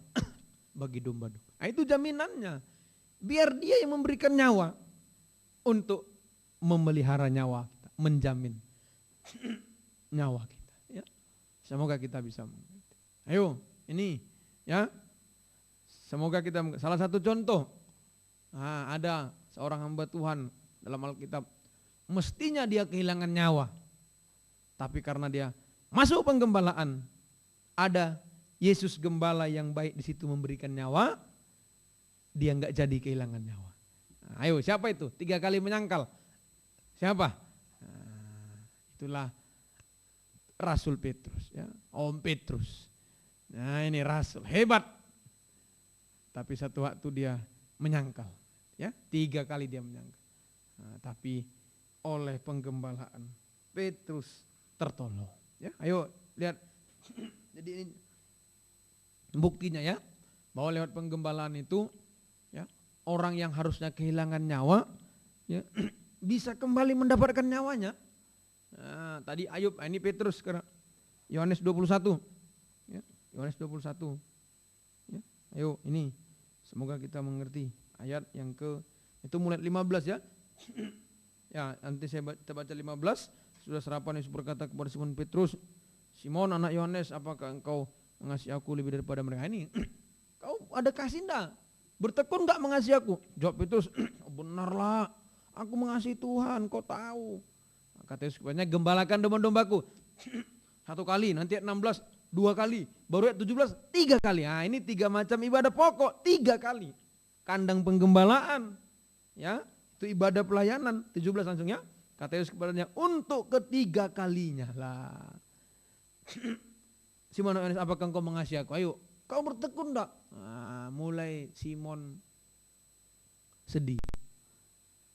bagi domba-domba. Nah, itu jaminannya. Biar dia yang memberikan nyawa untuk memelihara nyawa kita, menjamin nyawa kita. Ya. Semoga kita bisa mengerti. Ayo, ini ya. Semoga kita, salah satu contoh, nah, ada seorang hamba Tuhan dalam Alkitab, mestinya dia kehilangan nyawa, tapi karena dia masuk penggembalaan, ada Yesus gembala yang baik di situ memberikan nyawa, dia nggak jadi kehilangan nyawa. Nah, ayo, siapa itu? 3 kali menyangkal. Siapa? Nah, itulah Rasul Petrus, ya, Om Petrus. Nah, ini Rasul hebat. Tapi satu waktu dia menyangkal, ya 3 kali dia menyangkal. Nah, tapi oleh penggembalaan Petrus tertolong. Ya, ayo lihat. Jadi ini buktinya ya, bahwa lewat penggembalaan itu, ya orang yang harusnya kehilangan nyawa, ya bisa kembali mendapatkan nyawanya. Nah, tadi Ayub, ini Petrus sekarang. Yohanes 21, ya, Yohanes 21. Ya, ayo ini. Semoga kita mengerti ayat yang itu mulai 15 ya. Ya, nanti kita baca 15. Sudah serapan Yesus berkata kepada Simon Petrus, Simon anak Yohanes, apakah engkau mengasihi aku lebih daripada mereka ini? Kau ada kasih enggak? Bertekun enggak mengasihi aku? Jawab Petrus, benarlah, aku mengasihi Tuhan, kau tahu. Kata Yesus kepadanya, gembalakan domba-dombaku. 1 kali, nanti ayat 16, 2 kali, baru ayat 17, 3 kali. Nah, ini 3 macam ibadah pokok, 3 kali. Kandang penggembalaan, ya, itu ibadah pelayanan, 17 langsung ya. Kata Yesus kepadanya, untuk ketiga kalinya lah. Simon Yohanes, apakah engkau mengasihi aku? Ayo, kau bertekun enggak? Nah, mulai Simon sedih.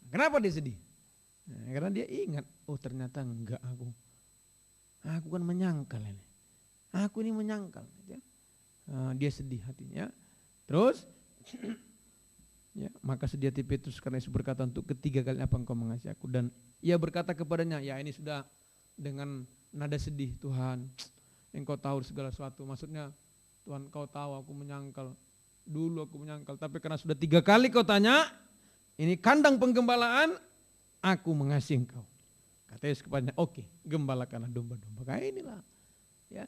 Kenapa dia sedih? Nah, karena dia ingat, oh ternyata enggak aku. Aku kan menyangkal ini. Aku ini menyangkal. Ya. Dia sedih hatinya. Terus, ya, maka sedih hati Petrus karena Yesus berkata, untuk ketiga kali apa engkau mengasihi aku? Dan ia berkata kepadanya, ya ini sudah dengan nada sedih, Tuhan, engkau tahu segala sesuatu. Maksudnya, Tuhan kau tahu aku menyangkal. Dulu aku menyangkal, tapi karena sudah 3 kali kau tanya, ini kandang penggembalaan, aku mengasihi engkau. Kata Yesus kepadanya, oke, gembalakanlah domba-domba. Kayak inilah. Ya.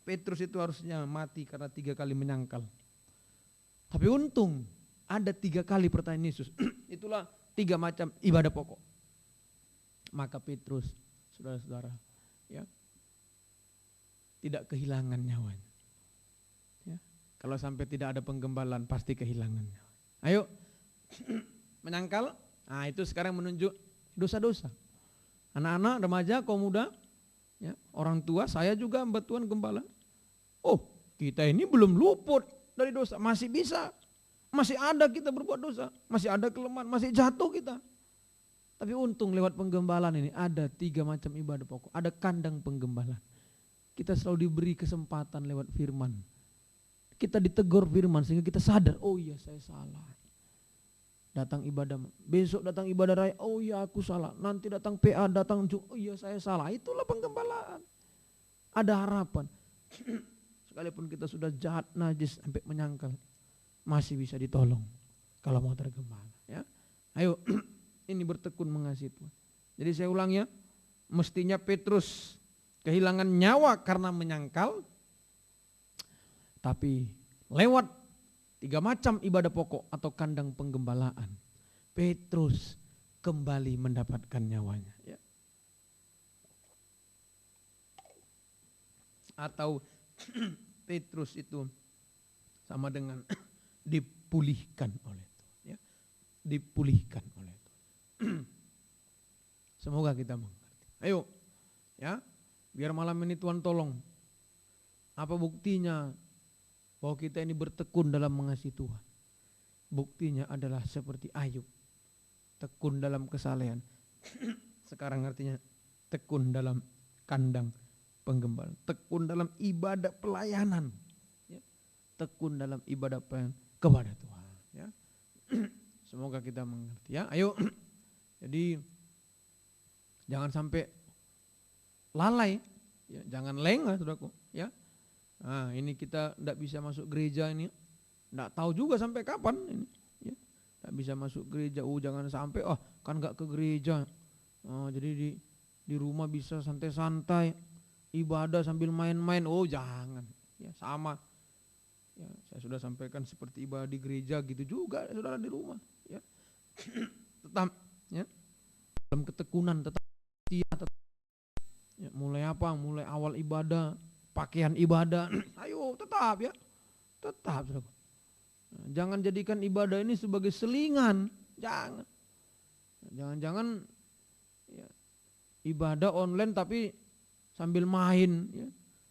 Petrus itu harusnya mati karena 3 kali menyangkal. Tapi untung ada 3 kali pertanyaan Yesus. Itulah 3 macam ibadah pokok. Maka Petrus, saudara-saudara, ya, tidak kehilangan nyawanya. Ya. Kalau sampai tidak ada penggembalaan pasti kehilangan nyawa. Ayo, menyangkal. Nah, itu sekarang menunjuk dosa-dosa. Anak-anak, remaja, kaum muda, ya, orang tua, saya juga hamba Tuhan gembala. Oh, kita ini belum luput dari dosa, masih bisa. Masih ada kita berbuat dosa, masih ada kelemahan, masih jatuh kita. Tapi untung lewat penggembalaan ini ada 3 macam ibadah pokok, ada kandang penggembalaan. Kita selalu diberi kesempatan lewat firman. Kita ditegur firman sehingga kita sadar, oh iya saya salah. Datang ibadah, besok datang ibadah raya, oh iya aku salah. Nanti datang PA, datang oh iya saya salah. Itulah penggembalaan. Ada harapan. Sekalipun kita sudah jahat, najis, sampai menyangkal, masih bisa ditolong kalau mau tergembala. Ya, ayo, ini bertekun mengasihi Tuhan. Jadi saya ulang ya, mestinya Petrus kehilangan nyawa karena menyangkal, Tapi lewat 3 macam ibadah pokok atau kandang penggembalaan, Petrus kembali mendapatkan nyawanya. Ya. Atau Petrus itu sama dengan dipulihkan oleh Tuhan. Ya. Dipulihkan oleh Tuhan. Semoga kita mengerti. Ayo, ya, biar malam ini Tuhan tolong. Apa buktinya bahwa kita ini bertekun dalam mengasihi Tuhan? Buktinya adalah seperti Ayub, tekun dalam kesalehan. Sekarang artinya tekun dalam kandang penggembalaan, tekun dalam ibadah pelayanan, ya. Tekun dalam ibadah pelayanan kepada Tuhan. Ya. Semoga kita mengerti. Ya, ayo. Jadi jangan sampai lalai, ya, jangan lengah, saudaraku. Ya. Nah, ini kita tidak bisa masuk gereja ini, tidak tahu juga sampai kapan ini. Ya. Tidak bisa masuk gereja. Jangan sampai, kan nggak ke gereja. Jadi di rumah bisa santai-santai, ibadah sambil main-main. Jangan. Ya, sama. Ya, saya sudah sampaikan seperti ibadah di gereja gitu juga, saudara, di rumah. Ya. Tetap, ya, dalam ketekunan, tetap setia. Ya, mulai apa? Mulai awal ibadah, pakaian ibadah, ayo tetap, ya, tetap. Jangan jadikan ibadah ini sebagai selingan, jangan, ya, ibadah online tapi sambil main, ya,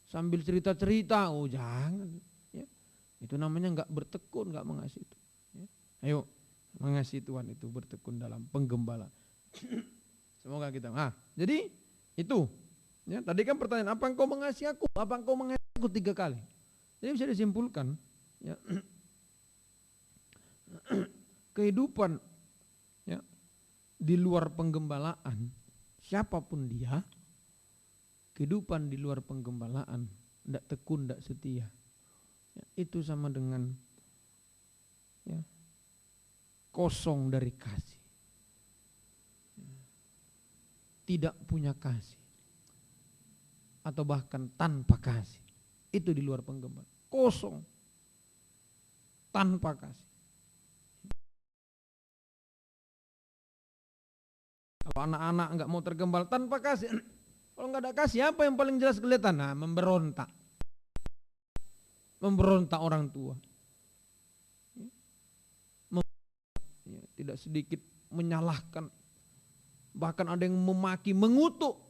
sambil cerita-cerita, jangan, ya, itu namanya nggak bertekun, nggak mengasihi Tuhan. Ya. Ayo mengasihi Tuhan itu bertekun dalam penggembalaan. Semoga kita. Jadi itu. Ya, tadi kan pertanyaan, apa engkau mengasihi aku? Apa engkau mengasihi aku 3 kali? Jadi bisa disimpulkan, ya, kehidupan, ya, di luar penggembalaan, siapapun dia, kehidupan di luar penggembalaan, tidak tekun, tidak setia, ya, itu sama dengan, ya, kosong dari kasih, ya, tidak punya kasih, atau bahkan tanpa kasih. Itu di luar penggembalaan, kosong, tanpa kasih. Kalau anak-anak enggak mau tergembal tanpa kasih, kalau enggak ada kasih, apa yang paling jelas kelihatan? Memberontak orang tua, ya, tidak sedikit menyalahkan, bahkan ada yang memaki, mengutuk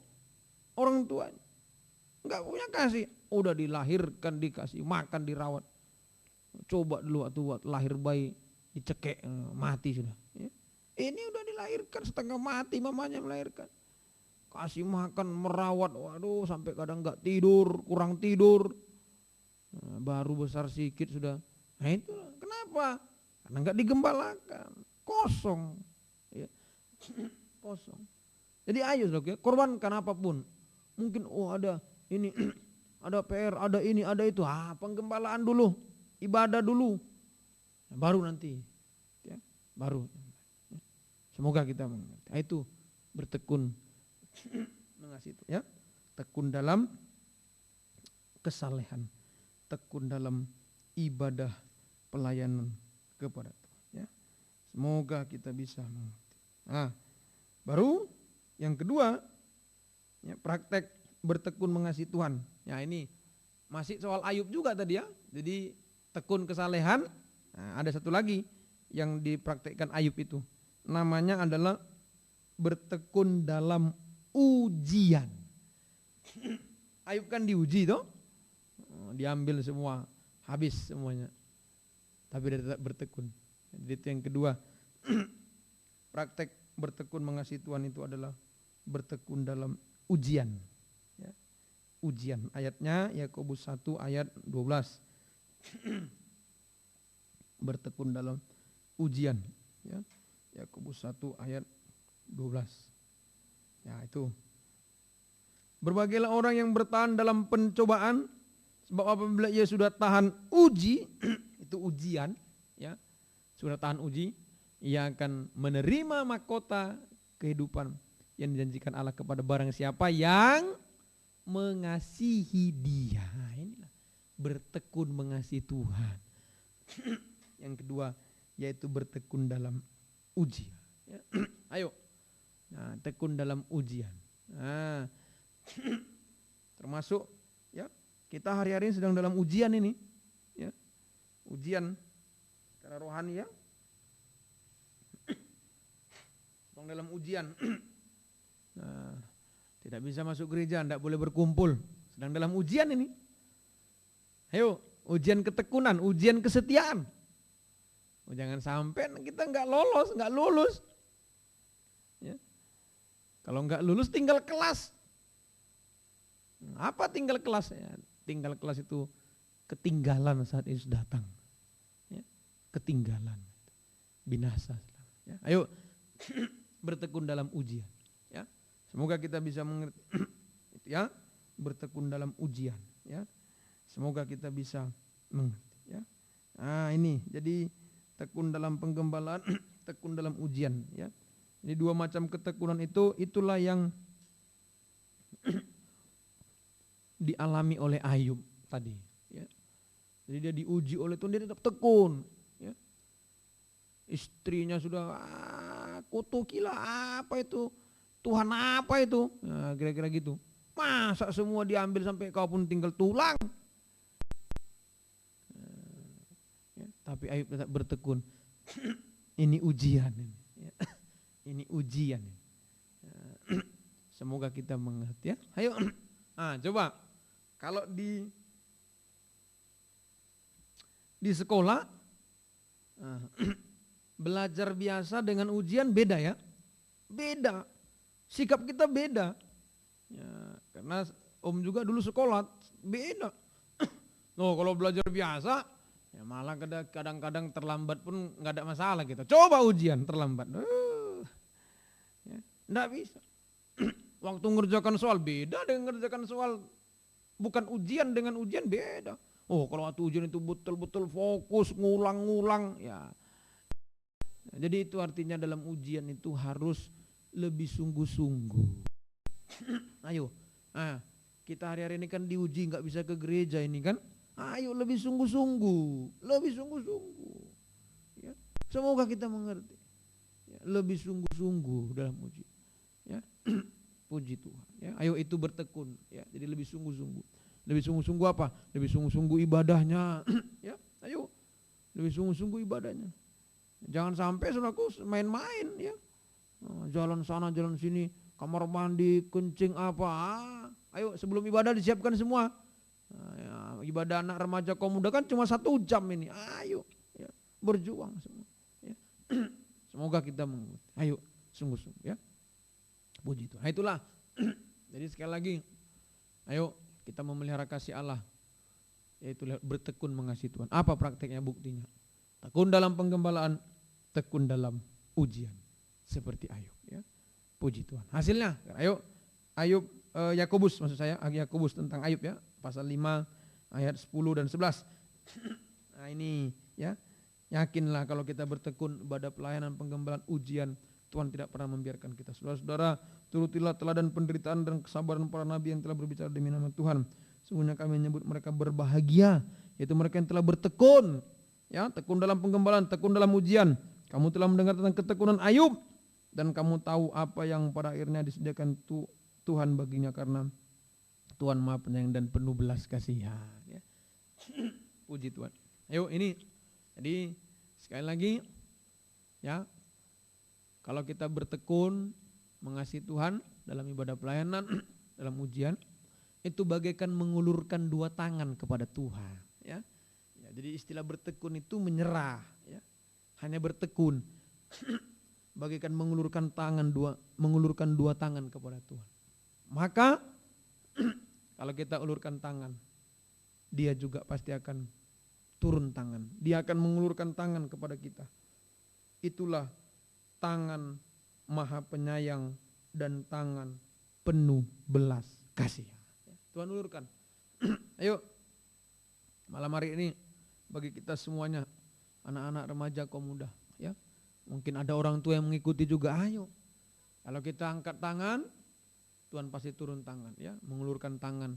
orang tuanya. Enggak punya kasih, udah dilahirkan, dikasih makan, dirawat. Coba dulu waktu lahir bayi dicekek, mati sudah. Ya. Ini udah dilahirkan setengah mati, mamanya melahirkan. Kasih makan, merawat, waduh, sampai kadang enggak tidur, kurang tidur. Baru besar sedikit sudah. Nah itu kenapa? Karena enggak digembalakan, kosong. Ya. Kosong. Jadi ayo, ya, korbankan apapun. Mungkin ada ini, ada PR, ada ini, ada itu. Penggembalaan dulu, ibadah dulu, baru nanti, ya, baru. Semoga kita mengerti. Itu bertekun mengasihi itu, ya, tekun dalam kesalehan, tekun dalam ibadah pelayanan kepada Tuhan. Ya. Semoga kita bisa mengerti. Baru yang kedua, ya, praktek bertekun mengasihi Tuhan. Ya, ini masih soal Ayub juga tadi, ya. Jadi tekun kesalehan. Ada satu lagi yang dipraktekkan Ayub itu. Namanya adalah bertekun dalam ujian. Ayub kan diuji toh. Diambil semua, habis semuanya. Tapi dia tetap bertekun. Jadi itu yang kedua. Praktek bertekun mengasihi Tuhan itu adalah bertekun dalam ujian. Ujian, ayatnya Yakobus 1 ayat 12. Bertekun dalam ujian, ya. Yakobus 1 ayat 12. Ya, itu. Berbagailah orang yang bertahan dalam pencobaan, sebab apabila ia sudah tahan uji, itu ujian, ya. Sudah tahan uji, ia akan menerima mahkota kehidupan yang dijanjikan Allah kepada barang siapa yang mengasihi Dia. Inilah bertekun mengasihi Tuhan. Yang kedua yaitu bertekun dalam ujian. Ya. Ayo, nah, tekun dalam ujian. Nah, termasuk ya kita hari-hari ini sedang dalam ujian ini, ya, ujian secara rohani ya, sedang dalam ujian. Nah, tidak bisa masuk gereja, tidak boleh berkumpul, sedang dalam ujian ini. Ayo, ujian ketekunan, ujian kesetiaan. Jangan sampai kita nggak lulus. Ya. Kalau nggak lulus tinggal kelas. Apa tinggal kelas? Ya, tinggal kelas itu ketinggalan saat Yesus datang. Ya, ketinggalan, binasa. Ya, ayo bertekun dalam ujian. Ya, semoga kita bisa mengerti. Ya, bertekun dalam ujian. Ya, semoga kita bisa mengerti. Ya, nah ini jadi tekun dalam penggembalaan, tekun dalam ujian. Ya, jadi dua macam ketekunan itulah yang dialami oleh Ayub tadi. Ya. Jadi dia diuji oleh Tuhan, dia tetap tekun. Ya. Istrinya sudah kutukilah apa itu, Tuhan apa itu, nah, kira-kira gitu. Masa semua diambil sampai kau pun tinggal tulang. Ya, tapi Ayub tetap bertekun. Ini ujian. Ya. Ini ujian. Ya. Semoga kita mengerti ya. Ayo. Coba kalau di sekolah belajar biasa dengan ujian beda ya. Beda. Sikap kita beda. Ya, karena Om juga dulu sekolah beda. Loh, kalau belajar biasa ya malah kadang-kadang terlambat pun nggak ada masalah kita. Coba ujian terlambat. Ya, enggak bisa. Waktu ngerjakan soal beda dengan ngerjakan soal bukan ujian dengan ujian beda. Oh, kalau waktu ujian itu betul-betul fokus ngulang-ngulang ya. Jadi itu artinya dalam ujian itu harus lebih sungguh-sungguh. Ayo, kita hari-hari ini kan diuji nggak bisa ke gereja ini kan. Ayo lebih sungguh-sungguh, lebih sungguh-sungguh. Ya, semoga kita mengerti. Ya, lebih sungguh-sungguh dalam uji. Ya, puji Tuhan. Ya, ayo itu bertekun. Ya, jadi lebih sungguh-sungguh. Lebih sungguh-sungguh apa? Lebih sungguh-sungguh ibadahnya. Ya, ayo lebih sungguh-sungguh ibadahnya. Jangan sampai saudaraku main-main ya. Jalan sana, jalan sini, kamar mandi, kencing apa. Ayo sebelum ibadah disiapkan semua. Ya, ibadah anak remaja kaum muda kan cuma 1 jam ini. Ayo ya, berjuang semua. Ya. Semoga kita mengerti. Ayo sungguh-sungguh ya. Puji Tuhan. Itulah. Jadi sekali lagi, ayo kita memelihara kasih Allah. Yaitu bertekun mengasihi Tuhan. Apa prakteknya, buktinya? Tekun dalam penggembalaan, tekun dalam ujian. Seperti Ayub ya. Puji Tuhan. Hasilnya, ayo Ayub Yakobus maksud saya, Yakobus tentang Ayub ya, pasal 5 ayat 10 dan 11. Nah ini ya, yakinlah kalau kita bertekun pada pelayanan penggembalaan ujian, Tuhan tidak pernah membiarkan kita. Saudara-saudara, turutilah teladan penderitaan dan kesabaran para nabi yang telah berbicara demi nama Tuhan. Sungguhnya kami menyebut mereka berbahagia, yaitu mereka yang telah bertekun. Ya, tekun dalam penggembalaan, tekun dalam ujian. Kamu telah mendengar tentang ketekunan Ayub dan kamu tahu apa yang pada akhirnya disediakan Tuhan baginya karena Tuhan Maha Penyayang dan penuh belas kasihan. Ya. Puji Tuhan. Ayo ini, jadi sekali lagi ya, kalau kita bertekun mengasihi Tuhan dalam ibadah pelayanan, dalam ujian, itu bagaikan mengulurkan 2 tangan kepada Tuhan. Ya. Ya, jadi istilah bertekun itu menyerah, ya. Hanya bertekun, bagaikan mengulurkan dua tangan kepada Tuhan. Maka kalau kita ulurkan tangan, Dia juga pasti akan turun tangan. Dia akan mengulurkan tangan kepada kita. Itulah tangan Maha Penyayang dan tangan penuh belas kasih. Tuhan ulurkan. Ayo malam hari ini bagi kita semuanya, anak-anak remaja kaum muda ya. Mungkin ada orang tua yang mengikuti juga, ayo. Kalau kita angkat tangan, Tuhan pasti turun tangan ya, mengulurkan tangan,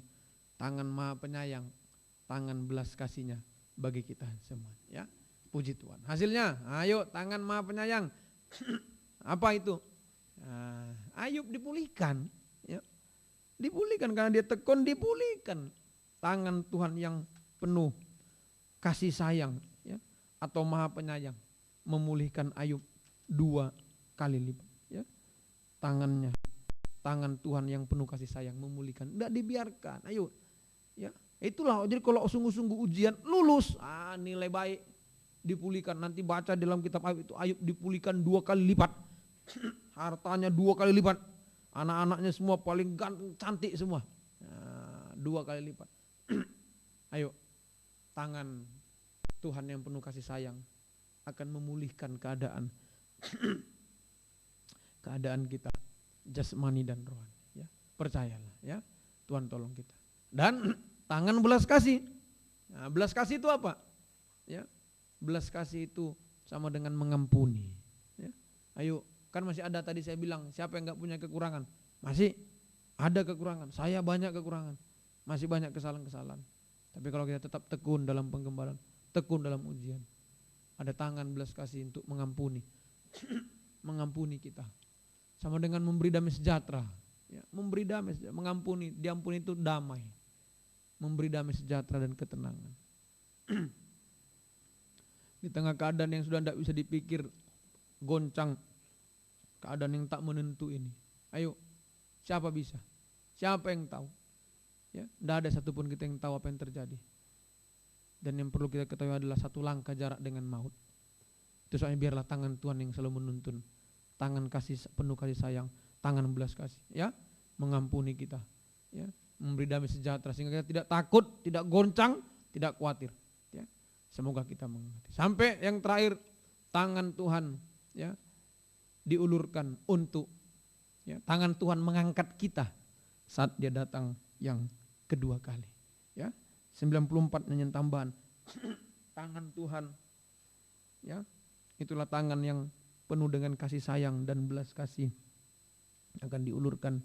tangan Maha Penyayang, tangan belas kasihnya bagi kita semua. Ya, puji Tuhan. Hasilnya, ayo tangan Maha Penyayang. Apa itu? Ayub dipulihkan. Ya. Dipulihkan karena dia tekun, dipulihkan. Tangan Tuhan yang penuh kasih sayang, ya, atau Maha Penyayang memulihkan Ayub 2 kali lipat. Ya. Tangan Tuhan yang penuh kasih sayang memulihkan, tidak dibiarkan. Ayo, ya, itulah. Jadi kalau sungguh-sungguh ujian lulus, nilai baik dipulihkan. Nanti baca dalam kitab Ayub itu, Ayub dipulihkan 2 kali lipat, hartanya 2 kali lipat, anak-anaknya semua paling ganteng, cantik semua, 2 kali lipat. Ayo, tangan Tuhan yang penuh kasih sayang akan memulihkan keadaan kita, jasmani dan rohani. Ya, percayalah, ya, Tuhan tolong kita. Dan tangan belas kasih. Nah, belas kasih itu apa? Ya, belas kasih itu sama dengan mengampuni. Ya. Ayo, kan masih ada tadi saya bilang, siapa yang nggak punya kekurangan? Masih ada kekurangan. Saya banyak kekurangan, masih banyak kesalahan-kesalahan. Tapi kalau kita tetap tekun dalam penggembalaan, tekun dalam ujian, ada tangan belas kasih untuk mengampuni, mengampuni kita. Sama dengan memberi damai sejahtera. Ya, memberi damai, mengampuni, diampuni itu damai. Memberi damai sejahtera dan ketenangan. Di tengah keadaan yang sudah tidak bisa dipikir, goncang, keadaan yang tak menentu ini. Ayo, siapa bisa? Siapa yang tahu? Ya, tidak ada satupun kita yang tahu apa yang terjadi. Dan yang perlu kita ketahui adalah satu langkah jarak dengan maut. Itu soalnya biarlah tangan Tuhan yang selalu menuntun. Tangan kasih, penuh kasih sayang, tangan belas kasih, ya, mengampuni kita, ya, memberi damai sejahtera sehingga kita tidak takut, tidak goncang, tidak khawatir. Ya. Semoga kita mengerti. Sampai yang terakhir, tangan Tuhan, ya, diulurkan untuk, ya, tangan Tuhan mengangkat kita saat Dia datang yang kedua kali. Ya, 94 nyanyian tambahan. Tangan Tuhan, ya, itulah tangan yang penuh dengan kasih sayang dan belas kasih akan diulurkan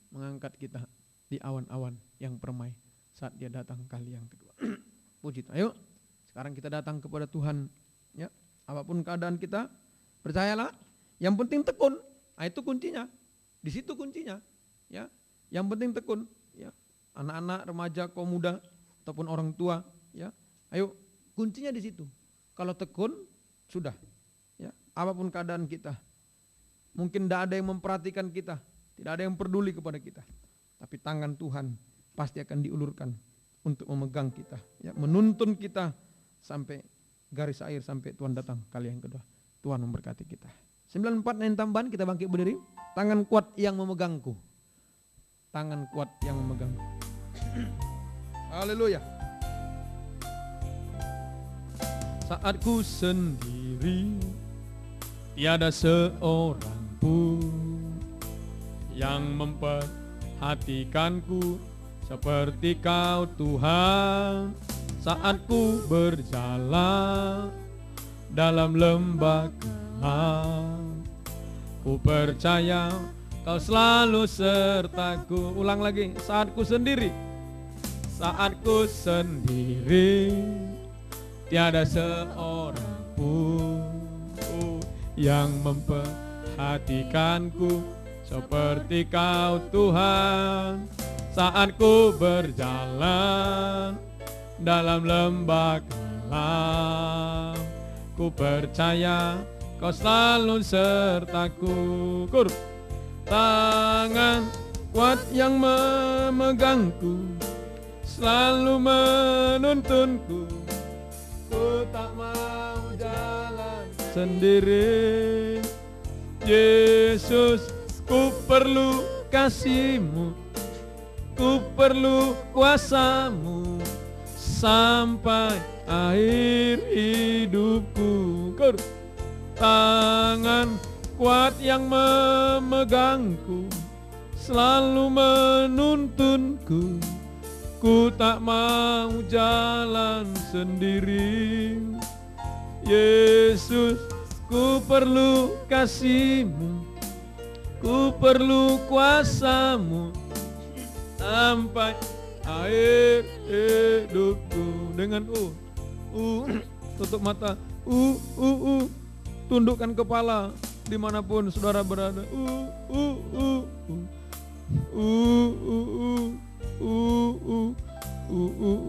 mengangkat kita di awan-awan yang permai saat Dia datang kali yang kedua. Puji Tuhan. Ayo, sekarang kita datang kepada Tuhan, ya. Apapun keadaan kita, percayalah, yang penting tekun. Itu kuncinya. Di situ kuncinya, ya. Yang penting tekun, ya. Anak-anak, remaja, kaum muda ataupun orang tua, ya. Ayo, kuncinya di situ. Kalau tekun, sudah. Ya, apapun keadaan kita, mungkin tidak ada yang memperhatikan kita, tidak ada yang peduli kepada kita, tapi tangan Tuhan pasti akan diulurkan untuk memegang kita, ya, menuntun kita sampai garis akhir, sampai Tuhan datang kali yang kedua. Tuhan memberkati kita. 94 yang tambahan, kita bangkit berdiri. Tangan kuat yang memegangku, tangan kuat yang memegangku. Haleluya. Saat ku sendiri, tiada seorang pun yang memperhatikanku seperti Kau Tuhan. Saat ku berjalan dalam lembah gelap, ku percaya Kau selalu sertaku. Ulang lagi, saat ku sendiri, saat ku sendiri, tiada seorang pun yang memperhatikanku seperti Kau Tuhan. Saat ku berjalan dalam lembah gelap, ku percaya Kau selalu sertaku. Tangan kuat yang memegangku, selalu menuntunku. Ku tak mau jalan sendiri. Yesus, ku perlu kasih-Mu, ku perlu kuasa-Mu sampai akhir hidupku. Tangan kuat yang memegangku, selalu menuntunku. Ku tak mau jalan sendiri. Yesus, ku perlu kasih-Mu, ku perlu kuasa-Mu sampai air hidupku. Dengan tutup mata, tundukkan kepala dimanapun saudara berada.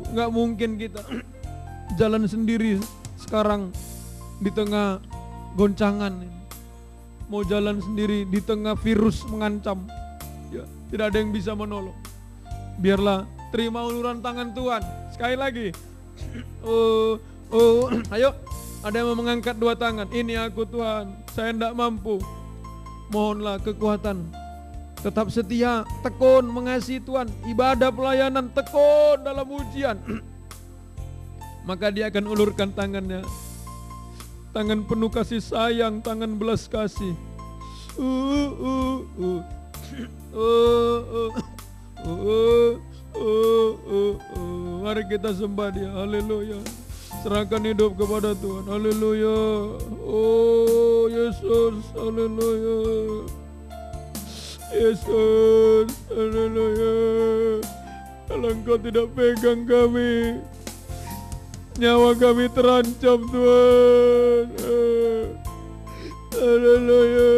Nggak mungkin kita jalan sendiri sekarang di tengah goncangan ini. Mau jalan sendiri di tengah virus mengancam, ya, tidak ada yang bisa menolong. Biarlah terima uluran tangan Tuhan. Sekali lagi, ayo, ada yang mau mengangkat dua tangan. Ini aku Tuhan, saya tidak mampu. Mohonlah kekuatan. Tetap setia, tekun mengasihi Tuhan. Ibadah pelayanan, tekun dalam ujian. Maka dia akan ulurkan tangannya. Tangan penuh kasih sayang, tangan belas kasih. Mari kita sembah dia. Haleluya. Serahkan hidup kepada Tuhan. Haleluya. Oh Yesus, haleluya. Yesus, haleluya. Kalau Engkau tidak pegang kami, nyawa kami terancam Tuhan. Haleluya.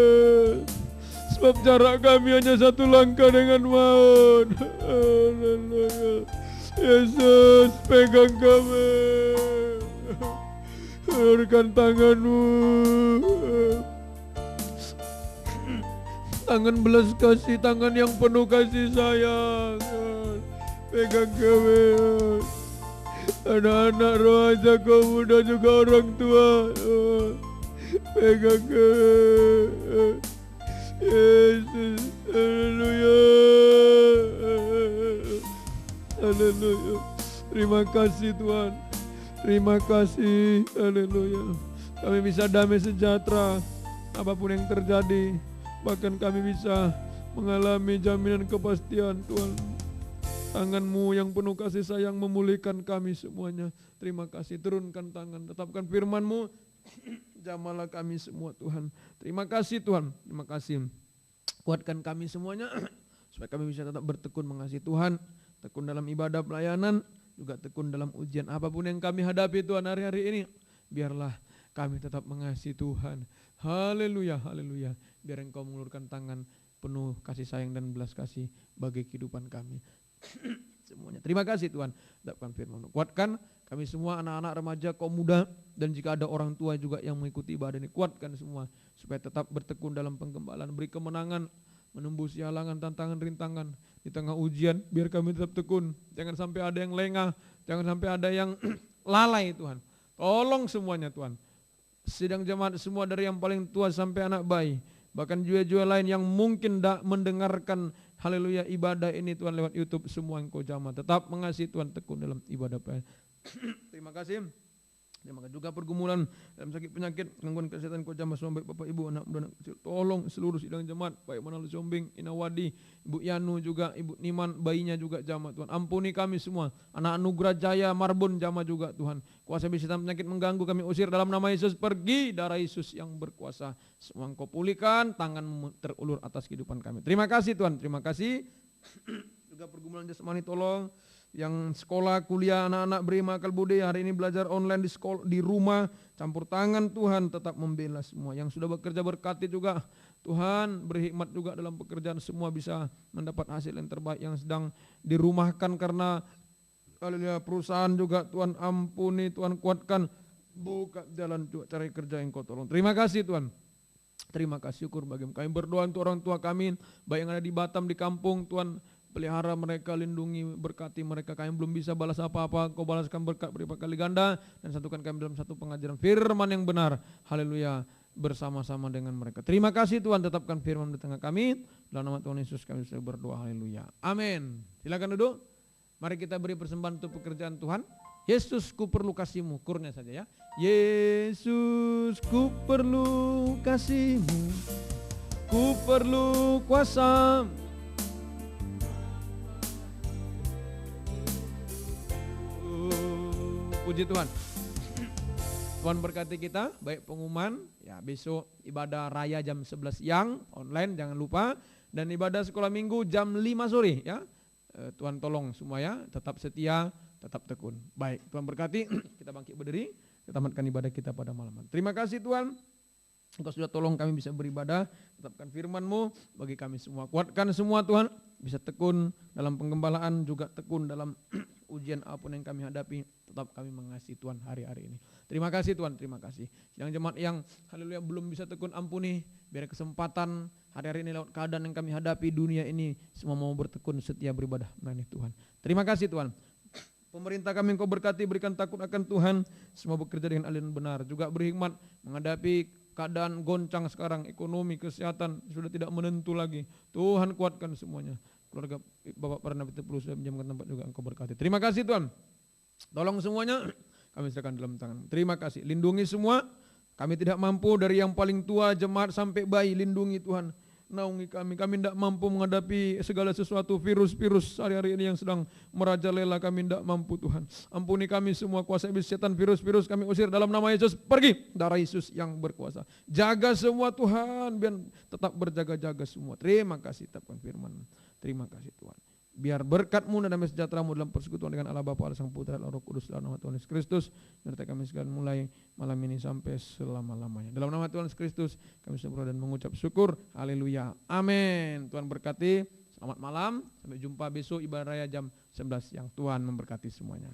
Sebab jarak kami hanya satu langkah dengan maut. Haleluya. Yesus, pegang kami. Ulurkan tangan-Mu. Tangan belas kasih, tangan yang penuh kasih sayang. Pegang kami. Anak-anak remaja, kaum muda juga orang tua. Pegang kami. Yesus, haleluya. Haleluya. Terima kasih Tuhan. Terima kasih. Haleluya. Kami bisa damai sejahtera apapun yang terjadi. Bahkan kami bisa mengalami jaminan kepastian Tuhan. Tangan-Mu yang penuh kasih sayang memulihkan kami semuanya. Terima kasih. Turunkan tangan. Tetapkan firman-Mu. Jamalah kami semua Tuhan. Terima kasih Tuhan. Terima kasih. Kuatkan kami semuanya. Supaya kami bisa tetap bertekun mengasihi Tuhan. Tekun dalam ibadah pelayanan. Juga tekun dalam ujian. Apapun yang kami hadapi Tuhan hari-hari ini. Biarlah kami tetap mengasihi Tuhan. Haleluya. Haleluya. Biar Engkau mengulurkan tangan penuh kasih sayang dan belas kasih bagi kehidupan kami. Semuanya. Terima kasih Tuhan. Tetapkan firman. Kuatkan kami semua anak-anak remaja, kaum muda, dan jika ada orang tua juga yang mengikuti ibadah ini, kuatkan semua supaya tetap bertekun dalam penggembalaan, beri kemenangan, menembusi halangan, tantangan, rintangan di tengah ujian, biar kami tetap tekun. Jangan sampai ada yang lengah, jangan sampai ada yang lalai Tuhan. Tolong semuanya Tuhan. Sidang jemaat semua dari yang paling tua sampai anak bayi, bahkan jiwa-jiwa lain yang mungkin tidak mendengarkan haleluya ibadah ini Tuhan lewat YouTube, semua Engkau jamah. Tetap mengasihi Tuhan, tekun dalam ibadah pelayanan. Terima kasih. Terima kasih juga pergumulan dalam sakit penyakit, gangguan kesehatan Engkau jamah semua, baik Bapak Ibu, anak muda, anak kecil. Tolong seluruh sidang jemaat, baik Manalo Sombing, Inawadi, Ibu Yanu juga, Ibu Niman, bayinya juga jamah Tuhan. Ampuni kami semua, anak Anugerah Jaya, Marbun jamah juga Tuhan. Kuasa setan penyakit mengganggu kami usir dalam nama Yesus, pergi darah Yesus yang berkuasa. Semua Engkau pulihkan, tangan terulur atas kehidupan kami. Terima kasih Tuhan, terima kasih. Juga pergumulan jasmani tolong. Yang sekolah, kuliah, anak-anak beri akal budi, hari ini belajar online di sekolah, di rumah, campur tangan Tuhan tetap membela semua. Yang sudah bekerja berkati juga Tuhan, beri hikmat juga dalam pekerjaan, semua bisa mendapat hasil yang terbaik. Yang sedang dirumahkan karena perusahaan juga Tuhan ampuni, Tuhan kuatkan, buka jalan juga cari kerja yang Kau tolong. Terima kasih Tuhan. Terima kasih, syukur bagi kami. Berdoa untuk orang tua kami, baik yang ada di Batam, di kampung, Tuhan pelihara mereka, lindungi, berkati mereka. Kami belum bisa balas apa-apa, Kau balaskan berkat berlipat kali ganda, dan satukan kami dalam satu pengajaran firman yang benar. Haleluya, bersama-sama dengan mereka. Terima kasih Tuhan, tetapkan firman di tengah kami. Dalam nama Tuhan Yesus kami sudah berdoa. Haleluya, amin. Silakan duduk. Mari kita beri persembahan untuk pekerjaan Tuhan. Yesus, ku perlu kasih-Mu, kurnya saja ya. Yesus, ku perlu kasih-Mu, ku perlu kuasa. Puji Tuhan. Tuhan berkati kita, baik pengumuman, ya besok ibadah raya jam 11 siang, online jangan lupa. Dan ibadah sekolah minggu jam 5 sore ya. Tuhan tolong semuanya tetap setia, tetap tekun. Baik, Tuhan berkati. Kita bangkit berdiri, kita tamatkan ibadah kita pada malam hari. Terima kasih Tuhan, Engkau sudah tolong kami bisa beribadah, tetapkan firman-Mu bagi kami semua. Kuatkan semua Tuhan, bisa tekun dalam penggembalaan, juga tekun dalam ujian apapun yang kami hadapi, tetap kami mengasihi Tuhan hari-hari ini. Terima kasih Tuhan, terima kasih. Yang jemaat yang haleluya belum bisa tekun, ampuni, biar kesempatan hari-hari ini lewat keadaan yang kami hadapi dunia ini, semua mau bertekun setia beribadah melayani Tuhan. Terima kasih Tuhan. Pemerintah kami Engkau berkati, berikan takut akan Tuhan, semua bekerja dengan adil dan benar, juga berhikmat menghadapi keadaan goncang sekarang, ekonomi, kesehatan sudah tidak menentu lagi. Tuhan kuatkan semuanya. Keluarga Bapak Perdana Pita perlu sudah menjamkan tempat juga Engkau berkati. Terima kasih Tuhan. Tolong semuanya kami serahkan dalam tangan. Terima kasih. Lindungi semua. Kami tidak mampu dari yang paling tua jemaat sampai bayi, lindungi Tuhan. Naungi kami tidak mampu menghadapi segala sesuatu, virus-virus hari-hari ini yang sedang merajalela, kami tidak mampu Tuhan. Ampuni kami semua, kuasa iblis setan, virus-virus kami usir dalam nama Yesus, pergi, darah Yesus yang berkuasa. Jaga semua Tuhan, biar tetap berjaga-jaga semua. Terima kasih, tetapkan firman. Terima kasih Tuhan. Biar berkat-Mu dan damai sejahtera-Mu dalam persekutuan dengan Allah Bapa, Allah Sang Putra, Allah Roh Kudus, dalam nama Tuhan Yesus Kristus, menyertai kami sekalian mulai malam ini sampai selama-lamanya. Dalam nama Tuhan Yesus Kristus, kami berdoa dan mengucap syukur. Haleluya. Amin. Tuhan berkati. Selamat malam. Sampai jumpa besok ibadah raya jam 11 yang Tuhan memberkati semuanya.